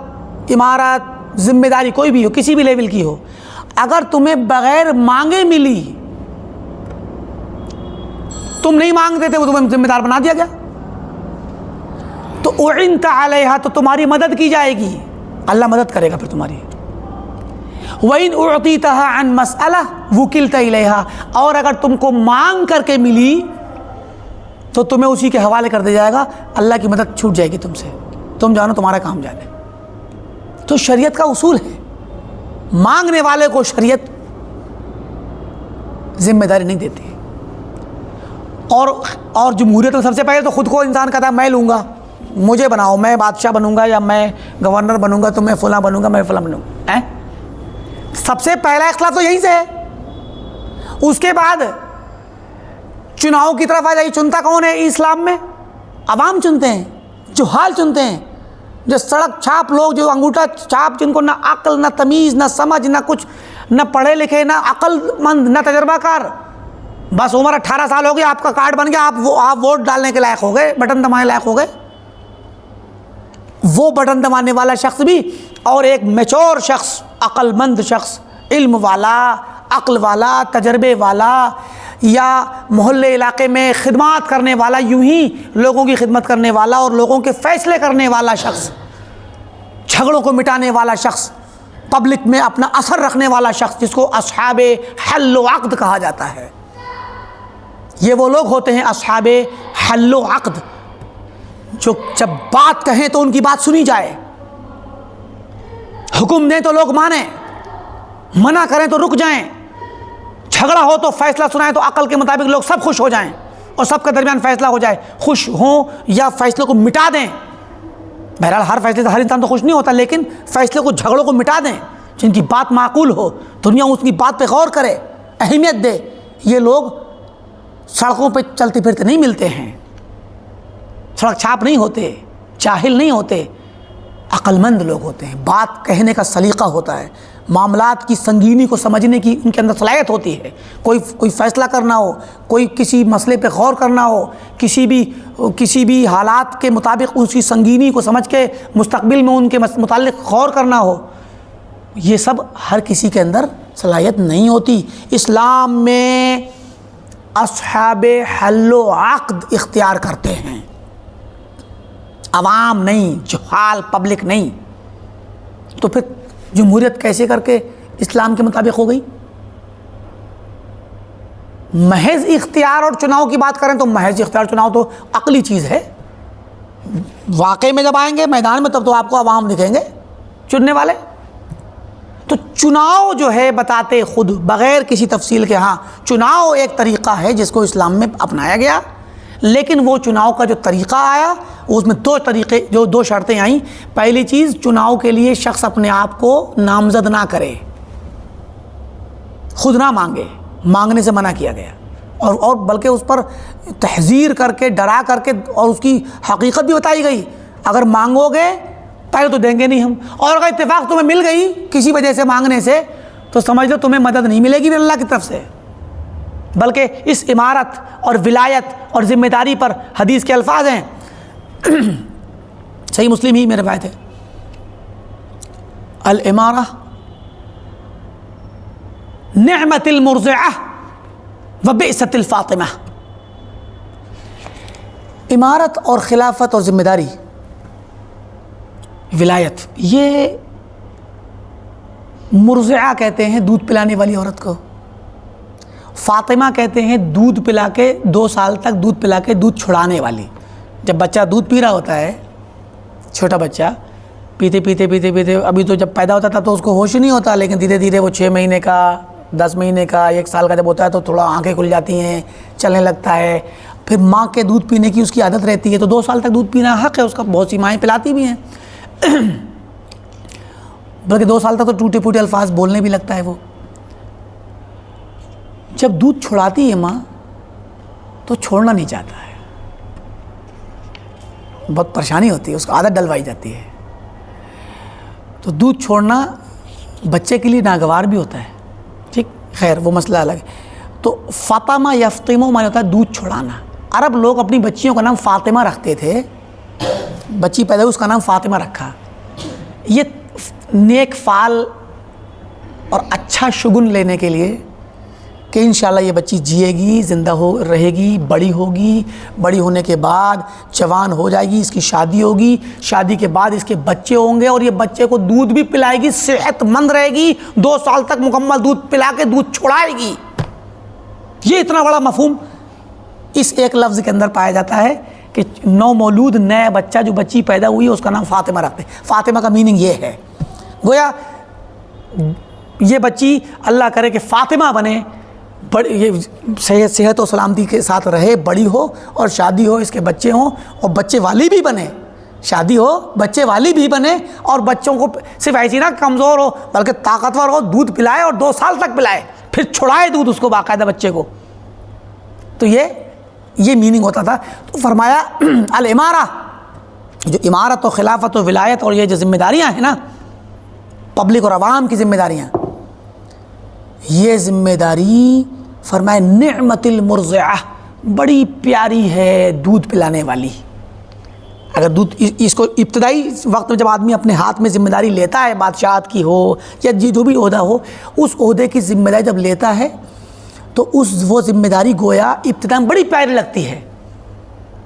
امارت، ذمہ داری کوئی بھی ہو، کسی بھی لیول کی ہو، اگر تمہیں بغیر مانگے ملی، تم نہیں مانگتے تھے، وہ تمہیں ذمہ دار بنا دیا گیا، تو اعنت علیہا، تو تمہاری مدد کی جائے گی، اللہ مدد کرے گا پھر تمہاری۔ وَإِنْ أُعْطِيتَهَا عَنْ مَسْأَلَةٍ وُكِلْتَ إِلَيْهَا، اور اگر تم کو مانگ کر کے ملی تو تمہیں اسی کے حوالے کر دیا جائے گا، اللہ کی مدد چھوٹ جائے گی تم سے، تم جانو تمہارا کام جانے۔ تو شریعت کا اصول ہے، مانگنے والے کو شریعت ذمہ داری نہیں دیتی۔ اور جمہوریت میں سب سے پہلے تو خود کو انسان کہتا ہے میں لوں گا، مجھے بناؤ، میں بادشاہ بنوں گا، یا میں گورنر بنوں گا، تو میں فلاں بنوں گا، میں فلاں بنوں گا۔ سب سے پہلا اختلاف تو یہیں سے ہے۔ اس کے بعد چناؤ کی طرف آ جائیے، چنتا کون ہے اسلام میں؟ عوام چنتے ہیں، جہال چنتے ہیں، جو سڑک چھاپ لوگ، جو انگوٹھا چھاپ، جن کو نہ عقل نہ تمیز نہ سمجھ نہ کچھ، نہ پڑھے لکھے نہ عقل مند نہ تجربہ کار، بس عمر 18 سال ہو گئی، آپ کا کارڈ بن گیا، آپ ووٹ ڈالنے کے لائق ہو گئے، بٹن دبانے لائق ہو گئے۔ وہ بٹن دبانے والا شخص بھی اور ایک میچور شخص، عقل مند شخص، علم والا، عقل والا، تجربے والا، یا محلے علاقے میں خدمات کرنے والا، یوں ہی لوگوں کی خدمت کرنے والا اور لوگوں کے فیصلے کرنے والا شخص، جھگڑوں کو مٹانے والا شخص، پبلک میں اپنا اثر رکھنے والا شخص، جس کو اصحاب حل و عقد کہا جاتا ہے۔ یہ وہ لوگ ہوتے ہیں اصحاب حل و عقد، جو جب بات کہیں تو ان کی بات سنی جائے، حکم دیں تو لوگ مانیں، منع کریں تو رک جائیں، جھگڑا ہو تو فیصلہ سنائیں تو عقل کے مطابق لوگ سب خوش ہو جائیں اور سب کے درمیان فیصلہ ہو جائے، خوش ہوں یا فیصلے کو مٹا دیں۔ بہرحال ہر فیصلے سے ہر انسان تو خوش نہیں ہوتا، لیکن فیصلے کو، جھگڑوں کو مٹا دیں، جن کی بات معقول ہو، دنیا اس کی بات پہ غور کرے، اہمیت دے۔ یہ لوگ سڑکوں پہ چلتے پھرتے نہیں ملتے ہیں، سڑک چھاپ نہیں ہوتے، جاہل نہیں ہوتے، عقل مند لوگ ہوتے ہیں، بات کہنے کا سلیقہ ہوتا ہے، معاملات کی سنگینی کو سمجھنے کی ان کے اندر صلاحیت ہوتی ہے۔ کوئی فیصلہ کرنا ہو، کوئی کسی مسئلے پہ غور کرنا ہو، کسی بھی حالات کے مطابق اس کی سنگینی کو سمجھ کے مستقبل میں ان کے متعلق غور کرنا ہو، یہ سب ہر کسی کے اندر صلاحیت نہیں ہوتی۔ اسلام میں اصحاب حل و عقد اختیار کرتے ہیں، عوام نہیں، جہال پبلک نہیں۔ تو پھر جمہوریت کیسے کر کے اسلام کے مطابق ہو گئی؟ محض اختیار اور چناؤ کی بات کریں تو محض اختیار چناؤ تو عقلی چیز ہے، واقعے میں جب آئیں گے میدان میں تب تو آپ کو عوام دکھیں گے چننے والے۔ تو چناؤ جو ہے بتاتے خود بغیر کسی تفصیل کے، ہاں چناؤ ایک طریقہ ہے جس کو اسلام میں اپنایا گیا، لیکن وہ چناؤ کا جو طریقہ آیا اس میں دو شرطیں آئیں۔ پہلی چیز، چناؤ کے لیے شخص اپنے آپ کو نامزد نہ کرے، خود نہ مانگے، مانگنے سے منع کیا گیا، اور بلکہ اس پر تحذیر کر کے، ڈرا کر کے، اور اس کی حقیقت بھی بتائی گئی، اگر مانگو گے پہلے تو دیں گے نہیں ہم، اور اگر اتفاق تمہیں مل گئی کسی وجہ سے مانگنے سے تو سمجھ لو تمہیں مدد نہیں ملے گی اللہ کی طرف سے، بلکہ اس امارت اور ولایت اور ذمہ داری پر حدیث کے الفاظ ہیں، صحیح مسلم ہی میں روایت ہے، الامارہ نعمت المرضعہ وبئست الفاطمہ۔ امارت اور خلافت اور ذمہ داری، ولایت، یہ مرضعہ کہتے ہیں دودھ پلانے والی عورت کو، فاطمہ کہتے ہیں دودھ پلا کے 2 سال تک دودھ پلا کے دودھ چھڑانے والی۔ جب بچہ دودھ پی رہا ہوتا ہے، چھوٹا بچہ پیتے پیتے پیتے پیتے، ابھی تو جب پیدا ہوتا تھا تو اس کو ہوش نہیں ہوتا، لیکن دھیرے دھیرے وہ 6 مہینے کا، 10 مہینے کا، 1 سال کا جب ہوتا ہے تو تھوڑا آنکھیں کھل جاتی ہیں، چلنے لگتا ہے، پھر ماں کے دودھ پینے کی اس کی عادت رہتی ہے، تو 2 سال تک دودھ پینا حق ہے اس کا، بہت سی مائیں پلاتی بھی ہیں، بلکہ 2 سال تک تو ٹوٹے پھوٹے الفاظ بولنے بھی لگتا ہے وہ۔ جب دودھ چھڑاتی ہے ماں تو چھوڑنا نہیں چاہتا ہے، بہت پریشانی ہوتی ہے، اس کو عادت ڈلوائی جاتی ہے، تو دودھ چھوڑنا بچے کے لیے ناگوار بھی ہوتا ہے، ٹھیک، خیر وہ مسئلہ الگ ہے۔ تو فاطمہ یفطمو مانے ہوتا ہے دودھ چھڑانا۔ عرب لوگ اپنی بچیوں کا نام فاطمہ رکھتے تھے، بچی پیدا ہوئی اس کا نام فاطمہ رکھا، یہ نیک فعال اور اچھا شگن لینے کے لیے کہ انشاءاللہ یہ بچی جیے گی، زندہ رہے گی، بڑی ہوگی، بڑی ہونے کے بعد جوان ہو جائے گی، اس کی شادی ہوگی، شادی کے بعد اس کے بچے ہوں گے اور یہ بچے کو دودھ بھی پلائے گی، صحت مند رہے گی، 2 سال تک مکمل دودھ پلا کے دودھ چھڑائے گی۔ یہ اتنا بڑا مفہوم اس ایک لفظ کے اندر پایا جاتا ہے کہ نو مولود نیا بچہ جو بچی پیدا ہوئی ہے اس کا نام فاطمہ رکھتے ہیں۔ فاطمہ کا میننگ یہ ہے، گویا یہ بچی اللہ کرے کہ فاطمہ بنے، یہ صحت و سلامتی کے ساتھ رہے، بڑی ہو اور شادی ہو، اس کے بچے ہوں اور بچے والی بھی بنے، شادی ہو بچے والی بھی بنے، اور بچوں کو صرف ایسی نہ کمزور ہو بلکہ طاقتور ہو، دودھ پلائے اور 2 سال تک پلائے، پھر چھڑائے دودھ اس کو باقاعدہ بچے کو۔ تو یہ میننگ ہوتا تھا۔ تو فرمایا الامارہ، جو امارت و خلافت و ولایت اور یہ جو ذمہ داریاں ہیں نا، پبلک اور عوام کی ذمہ داریاں، یہ ذمہ داری فرمایا نعمت المرضعہ، بڑی پیاری ہے دودھ پلانے والی۔ اگر دودھ اس کو ابتدائی وقت میں جب آدمی اپنے ہاتھ میں ذمہ داری لیتا ہے، بادشاہت کی ہو یا جو بھی عہدہ ہو، اس عہدے کی ذمہ داری جب لیتا ہے تو وہ ذمہ داری گویا ابتدا میں بڑی پیاری لگتی ہے،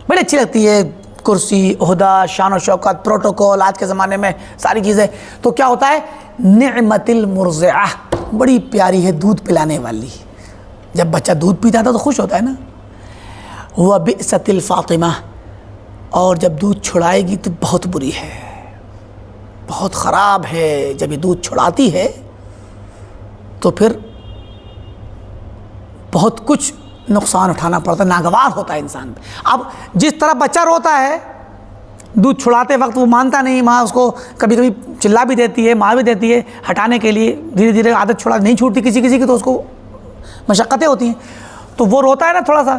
بڑی اچھی لگتی ہے، کرسی، عہدہ، شان و شوکت، پروٹوکول، آج کے زمانے میں ساری چیزیں۔ تو کیا ہوتا ہے نعمت المرضعہ، بڑی پیاری ہے دودھ پلانے والی۔ جب بچہ دودھ پیتا تھا تو خوش ہوتا ہے نا۔ وبئست الفاطمہ، اور جب دودھ چھڑائے گی تو بہت بری ہے، بہت خراب ہے۔ جب یہ دودھ چھڑاتی ہے تو پھر بہت کچھ نقصان اٹھانا پڑتا ہے، ناگوار ہوتا ہے انسان۔ اب جس طرح بچہ روتا ہے دودھ چھڑاتے وقت، وہ مانتا نہیں، ماں اس کو کبھی کبھی چلا بھی دیتی ہے، ماں بھی دیتی ہے ہٹانے کے لیے، دھیرے دھیرے عادت چھوڑا نہیں چھوٹتی کسی کی، تو اس کو مشقتیں ہوتی ہیں، تو وہ روتا ہے نا تھوڑا سا۔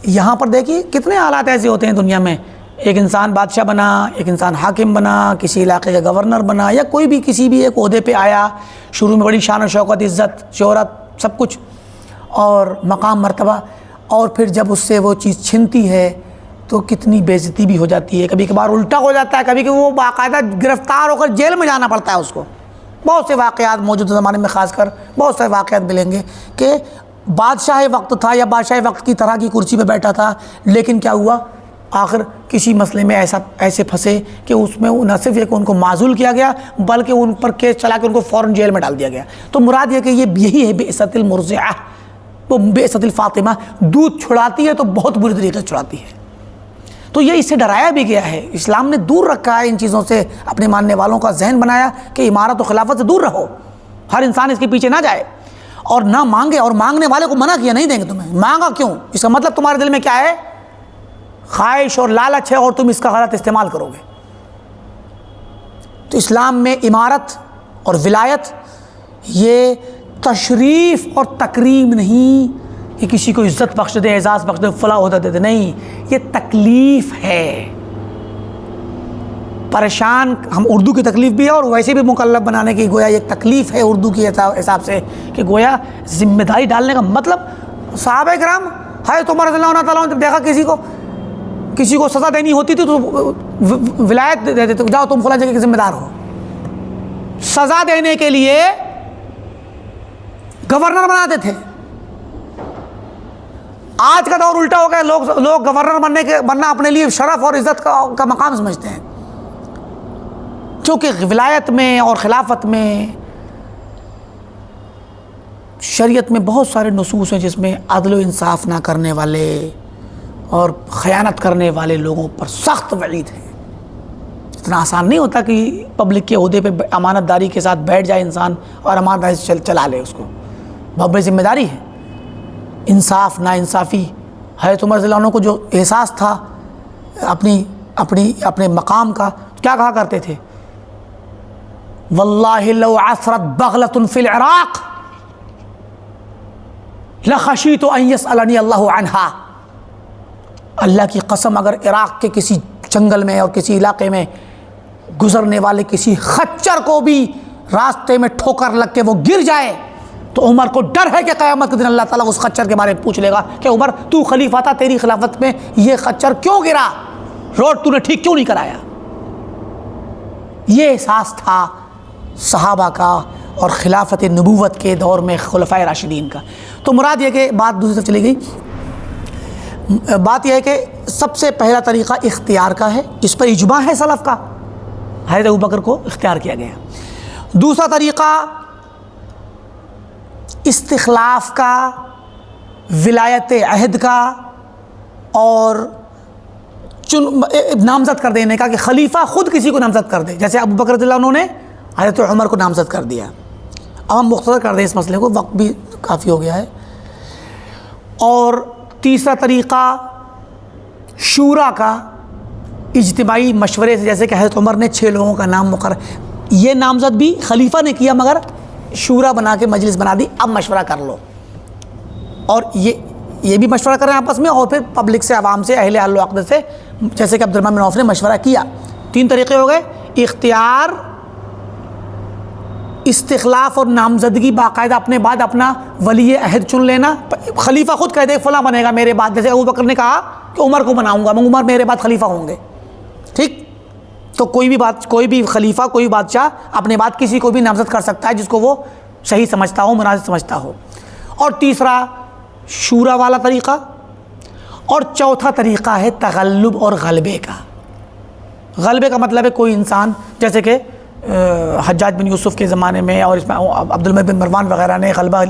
یہاں پر دیکھیے کتنے حالات ایسے ہوتے ہیں دنیا میں، ایک انسان بادشاہ بنا، ایک انسان حاکم بنا، کسی علاقے کا گورنر بنا، یا کوئی بھی کسی بھی ایک عہدے پہ آیا، شروع میں بڑی شان و شوکت، عزت، شہرت، سب کچھ اور مقام مرتبہ، اور پھر جب اس سے وہ چیز چھنتی ہے تو کتنی بے عزتی بھی ہو جاتی ہے، کبھی کبھار الٹا ہو جاتا ہے، کبھی کبھی وہ باقاعدہ گرفتار ہو کر جیل میں جانا پڑتا ہے اس کو۔ بہت سے واقعات موجودہ زمانے میں خاص کر بہت سے واقعات ملیں گے کہ بادشاہ وقت تھا یا بادشاہ وقت کی طرح کی کرسی پہ بیٹھا تھا، لیکن کیا ہوا آخر کسی مسئلے میں ایسے پھنسے کہ اس میں نہ صرف یہ کہ ان کو معزول کیا گیا بلکہ ان پر کیس چلا کے ان کو فوراً جیل میں ڈال دیا گیا۔ تو مراد یہ کہ یہی ہے بئست المرضعہ، وہ بئست الفاطمہ، دودھ چھڑاتی ہے تو بہت بری طریقے سے چھڑاتی ہے۔ تو یہ اس سے ڈرایا بھی گیا ہے، اسلام نے دور رکھا ہے ان چیزوں سے، اپنے ماننے والوں کا ذہن بنایا کہ امارت و خلافت سے دور رہو، ہر انسان اس کے پیچھے نہ جائے اور نہ مانگے، اور مانگنے والے کو منع کیا نہیں دیں گے تمہیں۔ مانگا کیوں؟ اس کا مطلب تمہارے دل میں کیا ہے؟ خواہش اور لالچ ہے اور تم اس کا غلط استعمال کرو گے۔ تو اسلام میں امارت اور ولایت یہ تشریف اور تکریم نہیں کہ کسی کو عزت بخش دے، اعزاز بخش دے، فلاں عہدہ دے دے، نہیں، یہ تکلیف ہے۔ پریشان، ہم اردو کی تکلیف بھی ہے اور ویسے بھی مکلف بنانے کی گویا ایک تکلیف ہے اردو کے حساب سے، کہ گویا ذمہ داری ڈالنے کا مطلب صحابہ کرام، حضرت عمر رضی اللہ تعالیٰ عنہ جب دیکھا کسی کو سزا دینی ہوتی تھی تو ولایت دے دیتے، جاؤ تم فلاں جگہ کے ذمہ دار ہو۔ سزا دینے کے لیے گورنر بناتے تھے۔ آج کا دور الٹا ہو گیا، لوگ گورنر بننا اپنے لیے شرف اور عزت کا مقام سمجھتے ہیں، کیونکہ ولایت میں اور خلافت میں شریعت میں بہت سارے نصوص ہیں جس میں عدل و انصاف نہ کرنے والے اور خیانت کرنے والے لوگوں پر سخت وعید ہے۔ اتنا آسان نہیں ہوتا کہ پبلک کے عہدے پہ امانت داری کے ساتھ بیٹھ جائے انسان اور امانت داری سے چلا لے، اس کو بہت بڑی ذمہ داری ہے۔ انصاف، نا انصافی، حضرت عمر رضی اللہ عنہ کو جو احساس تھا اپنے مقام کا، کیا کہا کرتے تھے؟ واللہ لو عثرت بغلۃ فی العراق لخشیت ان یسألنی اللہ عنہا، اللہ کی قسم اگر عراق کے کسی جنگل میں اور کسی علاقے میں گزرنے والے کسی خچر کو بھی راستے میں ٹھوکر لگ کے وہ گر جائے تو عمر کو ڈر ہے کہ قیامت کے دن اللہ تعالیٰ اس خچر کے بارے میں پوچھ لے گا کہ عمر تو خلیفہ تھا، تیری خلافت میں یہ خچر کیوں گرا، روڈ تو نے ٹھیک کیوں نہیں کرایا۔ یہ احساس تھا صحابہ کا اور خلافت نبوت کے دور میں خلفائے راشدین کا۔ تو مراد یہ کہ بات دوسری طرف چلی گئی، بات یہ ہے کہ سب سے پہلا طریقہ اختیار کا ہے، اس پر اجماع ہے سلف کا، حضرت ابوبکر کو اختیار کیا گیا۔ دوسرا طریقہ استخلاف کا ولایت عہد کا اور نامزد کر دینے کا، کہ خلیفہ خود کسی کو نامزد کر دے، جیسے ابو بکر رضی اللہ عنہ نے حضرت عمر کو نامزد کر دیا۔ اب ہم مختصر کر دیں اس مسئلے کو، وقت بھی کافی ہو گیا ہے۔ اور تیسرا طریقہ شورا کا، اجتماعی مشورے سے، جیسے کہ حضرت عمر نے 6 لوگوں کا نام مقرر، یہ نامزد بھی خلیفہ نے کیا مگر شورا بنا کے مجلس بنا دی، اب مشورہ کر لو، اور یہ بھی مشورہ کریں آپس میں، اور پھر پبلک سے، عوام سے، اہل حل و عقد سے، جیسے کہ عبدالرحمن بن عوف نے مشورہ کیا۔ 3 طریقے ہو گئے: اختیار، استخلاف اور نامزدگی، باقاعدہ اپنے بعد اپنا ولی عہد چن لینا، خلیفہ خود کہہ دے فلاں بنے گا میرے بعد، جیسے ابو بکر نے کہا کہ عمر کو بناؤں گا، عمر میرے بعد خلیفہ ہوں گے، ٹھیک؟ تو کوئی بھی خلیفہ، کوئی بادشاہ اپنے بعد کسی کو بھی نامزد کر سکتا ہے جس کو وہ صحیح سمجھتا ہو، مناسب سمجھتا ہو۔ اور تیسرا شورا والا طریقہ، اور چوتھا طریقہ ہے تغلب اور غلبے کا۔ غلبے کا مطلب ہے کوئی انسان، جیسے کہ حجاج بن یوسف کے زمانے میں، اور اس میں عبدالملک بن مروان وغیرہ نے غلبہ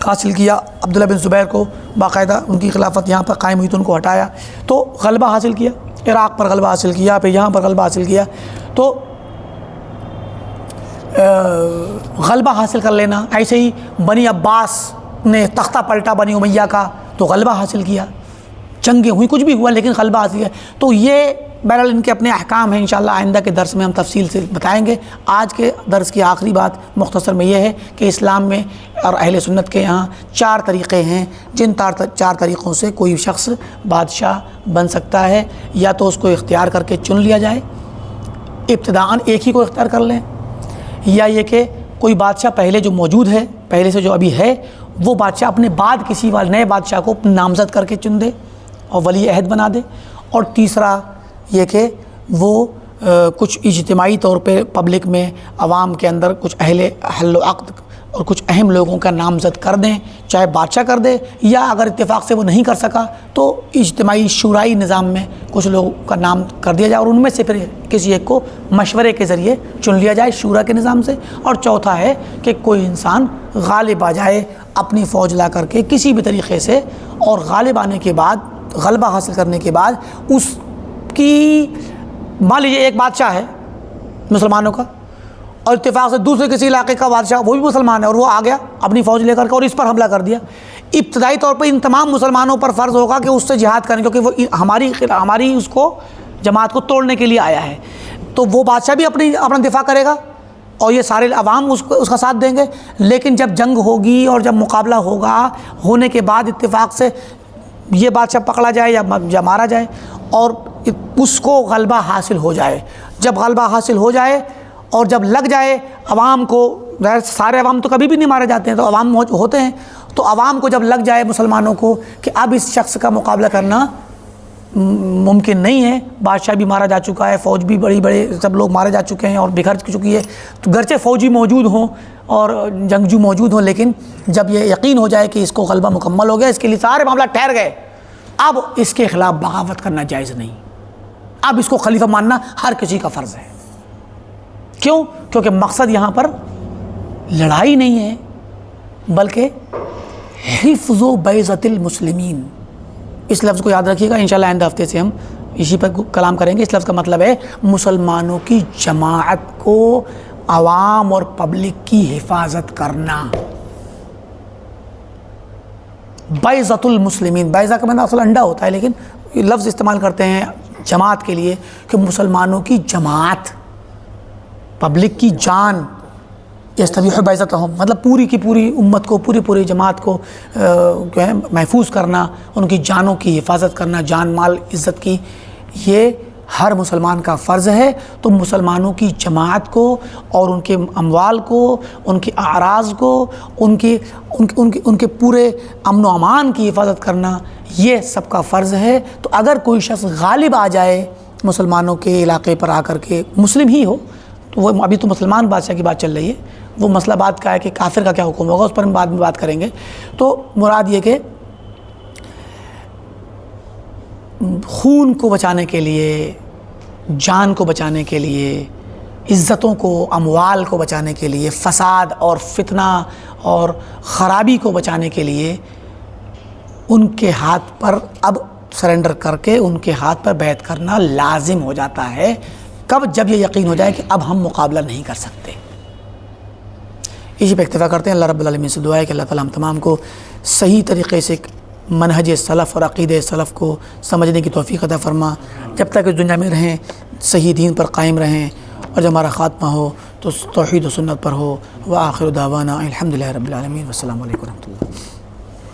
حاصل کیا، عبداللہ بن زبیر کو باقاعدہ ان کی خلافت یہاں پر قائم ہوئی تو ان کو ہٹایا، تو غلبہ حاصل کیا، عراق پر غلبہ حاصل کیا، پھر یہاں پر غلبہ حاصل کیا، تو غلبہ حاصل کر لینا۔ ایسے ہی بنی عباس نے تختہ پلٹا بنی امیہ کا، تو غلبہ حاصل کیا، جنگیں ہوئی، کچھ بھی ہوا، لیکن غلبہ حاصل کیا۔ تو یہ بہرحال ان کے اپنے احکام ہیں، انشاءاللہ آئندہ کے درس میں ہم تفصیل سے بتائیں گے۔ آج کے درس کی آخری بات مختصر میں یہ ہے کہ اسلام میں اور اہل سنت کے یہاں 4 طریقے ہیں، جن 4 طریقوں سے کوئی شخص بادشاہ بن سکتا ہے۔ یا تو اس کو اختیار کر کے چن لیا جائے، ابتداءً ایک ہی کو اختیار کر لیں، یا یہ کہ کوئی بادشاہ پہلے جو موجود ہے، پہلے سے جو ابھی ہے، وہ بادشاہ اپنے بعد کسی نئے بادشاہ کو نامزد کر کے چن دے اور ولی عہد بنا دے۔ اور تیسرا یہ کہ وہ کچھ اجتماعی طور پہ پبلک میں، عوام کے اندر کچھ اہل حل و عقد اور کچھ اہم لوگوں کا نامزد کر دیں، چاہے بادشاہ کر دے، یا اگر اتفاق سے وہ نہیں کر سکا تو اجتماعی شورائی نظام میں کچھ لوگوں کا نام کر دیا جائے، اور ان میں سے پھر کسی ایک کو مشورے کے ذریعے چن لیا جائے شورا کے نظام سے۔ اور چوتھا ہے کہ کوئی انسان غالب آ جائے اپنی فوج لا کر کے کسی بھی طریقے سے، اور غالب آنے کے بعد، غلبہ حاصل کرنے کے بعد، اس کی، مان لیجیے ایک بادشاہ ہے مسلمانوں کا، اور اتفاق سے دوسرے کسی علاقے کا بادشاہ وہ بھی مسلمان ہے، اور وہ آ گیا اپنی فوج لے کر کے اور اس پر حملہ کر دیا۔ ابتدائی طور پر ان تمام مسلمانوں پر فرض ہوگا کہ اس سے جہاد کریں، کیونکہ وہ ہماری اس کو جماعت کو توڑنے کے لیے آیا ہے، تو وہ بادشاہ بھی اپنا دفاع کرے گا، اور یہ سارے عوام اس کا ساتھ دیں گے۔ لیکن جب جنگ ہوگی اور جب مقابلہ ہونے کے بعد اتفاق سے یہ بادشاہ پکڑا جائے یا مارا جائے، اور اس کو غلبہ حاصل ہو جائے، جب غلبہ حاصل ہو جائے اور جب لگ جائے عوام کو، سارے عوام تو کبھی بھی نہیں مارے جاتے ہیں، تو عوام ہوتے ہیں، تو عوام کو جب لگ جائے مسلمانوں کو کہ اب اس شخص کا مقابلہ کرنا ممکن نہیں ہے، بادشاہ بھی مارا جا چکا ہے، فوج بھی بڑے سب لوگ مارے جا چکے ہیں اور بکھر چکی ہے، تو گرچہ فوجی موجود ہوں اور جنگجو موجود ہوں، لیکن جب یہ یقین ہو جائے کہ اس کو غلبہ مکمل ہو گیا، اس کے لیے سارے معاملہ ٹھہر گئے، اب اس کے خلاف بغاوت کرنا جائز نہیں، اب اس کو خلیفہ ماننا ہر کسی کا فرض ہے۔ کیوں؟ کیونکہ مقصد یہاں پر لڑائی نہیں ہے، بلکہ حفظ و بیضۃ المسلمین۔ اس لفظ کو یاد رکھیے گا، انشاءاللہ آئندہ ہفتے سے ہم اسی پر کلام کریں گے۔ اس لفظ کا مطلب ہے مسلمانوں کی جماعت کو، عوام اور پبلک کی حفاظت کرنا۔ بیضۃ المسلمین، بیضہ کا مطلب اصل انڈا ہوتا ہے، لیکن یہ لفظ استعمال کرتے ہیں جماعت کے لیے کہ مسلمانوں کی جماعت، پبلک کی جان، یستبیح بیضتہم، مطلب پوری کی پوری امت کو، پوری جماعت کو محفوظ کرنا، ان کی جانوں کی حفاظت کرنا، جان مال عزت کی، یہ ہر مسلمان کا فرض ہے۔ تو مسلمانوں کی جماعت کو اور ان کے اموال کو، ان کے اعراض کو، ان کے پورے امن و امان کی حفاظت کرنا، یہ سب کا فرض ہے۔ تو اگر کوئی شخص غالب آ جائے مسلمانوں کے علاقے پر آ کر کے، مسلم ہی ہو، تو وہ ابھی تو مسلمان بادشاہ کی بات چل رہی ہے، وہ مسئلہ بات کا ہے کہ کافر کا کیا حکم ہوگا، اس پر ہم بعد میں بات کریں گے۔ تو مراد یہ کہ خون کو بچانے کے لیے، جان کو بچانے کے لیے، عزتوں کو، اموال کو بچانے کے لیے، فساد اور فتنہ اور خرابی کو بچانے کے لیے ان کے ہاتھ پر اب سرنڈر کر کے ان کے ہاتھ پر بیعت کرنا لازم ہو جاتا ہے۔ کب؟ جب یہ یقین ہو جائے کہ اب ہم مقابلہ نہیں کر سکتے۔ اسی پہ اکتفا کرتے ہیں۔ اللہ رب العالمین سے دعا ہے کہ اللہ تعالیٰ ہم تمام کو صحیح طریقے سے منہج سلف اور عقیدہ سلف کو سمجھنے کی توفیق عطا فرما۔ جب تک اس دنیا میں رہیں صحیح دین پر قائم رہیں، اور جب ہمارا خاتمہ ہو تو توحید و سنت پر ہو۔ وآخر دعوانا الحمدللہ رب العالمین، والسلام علیکم ورحمۃ اللہ۔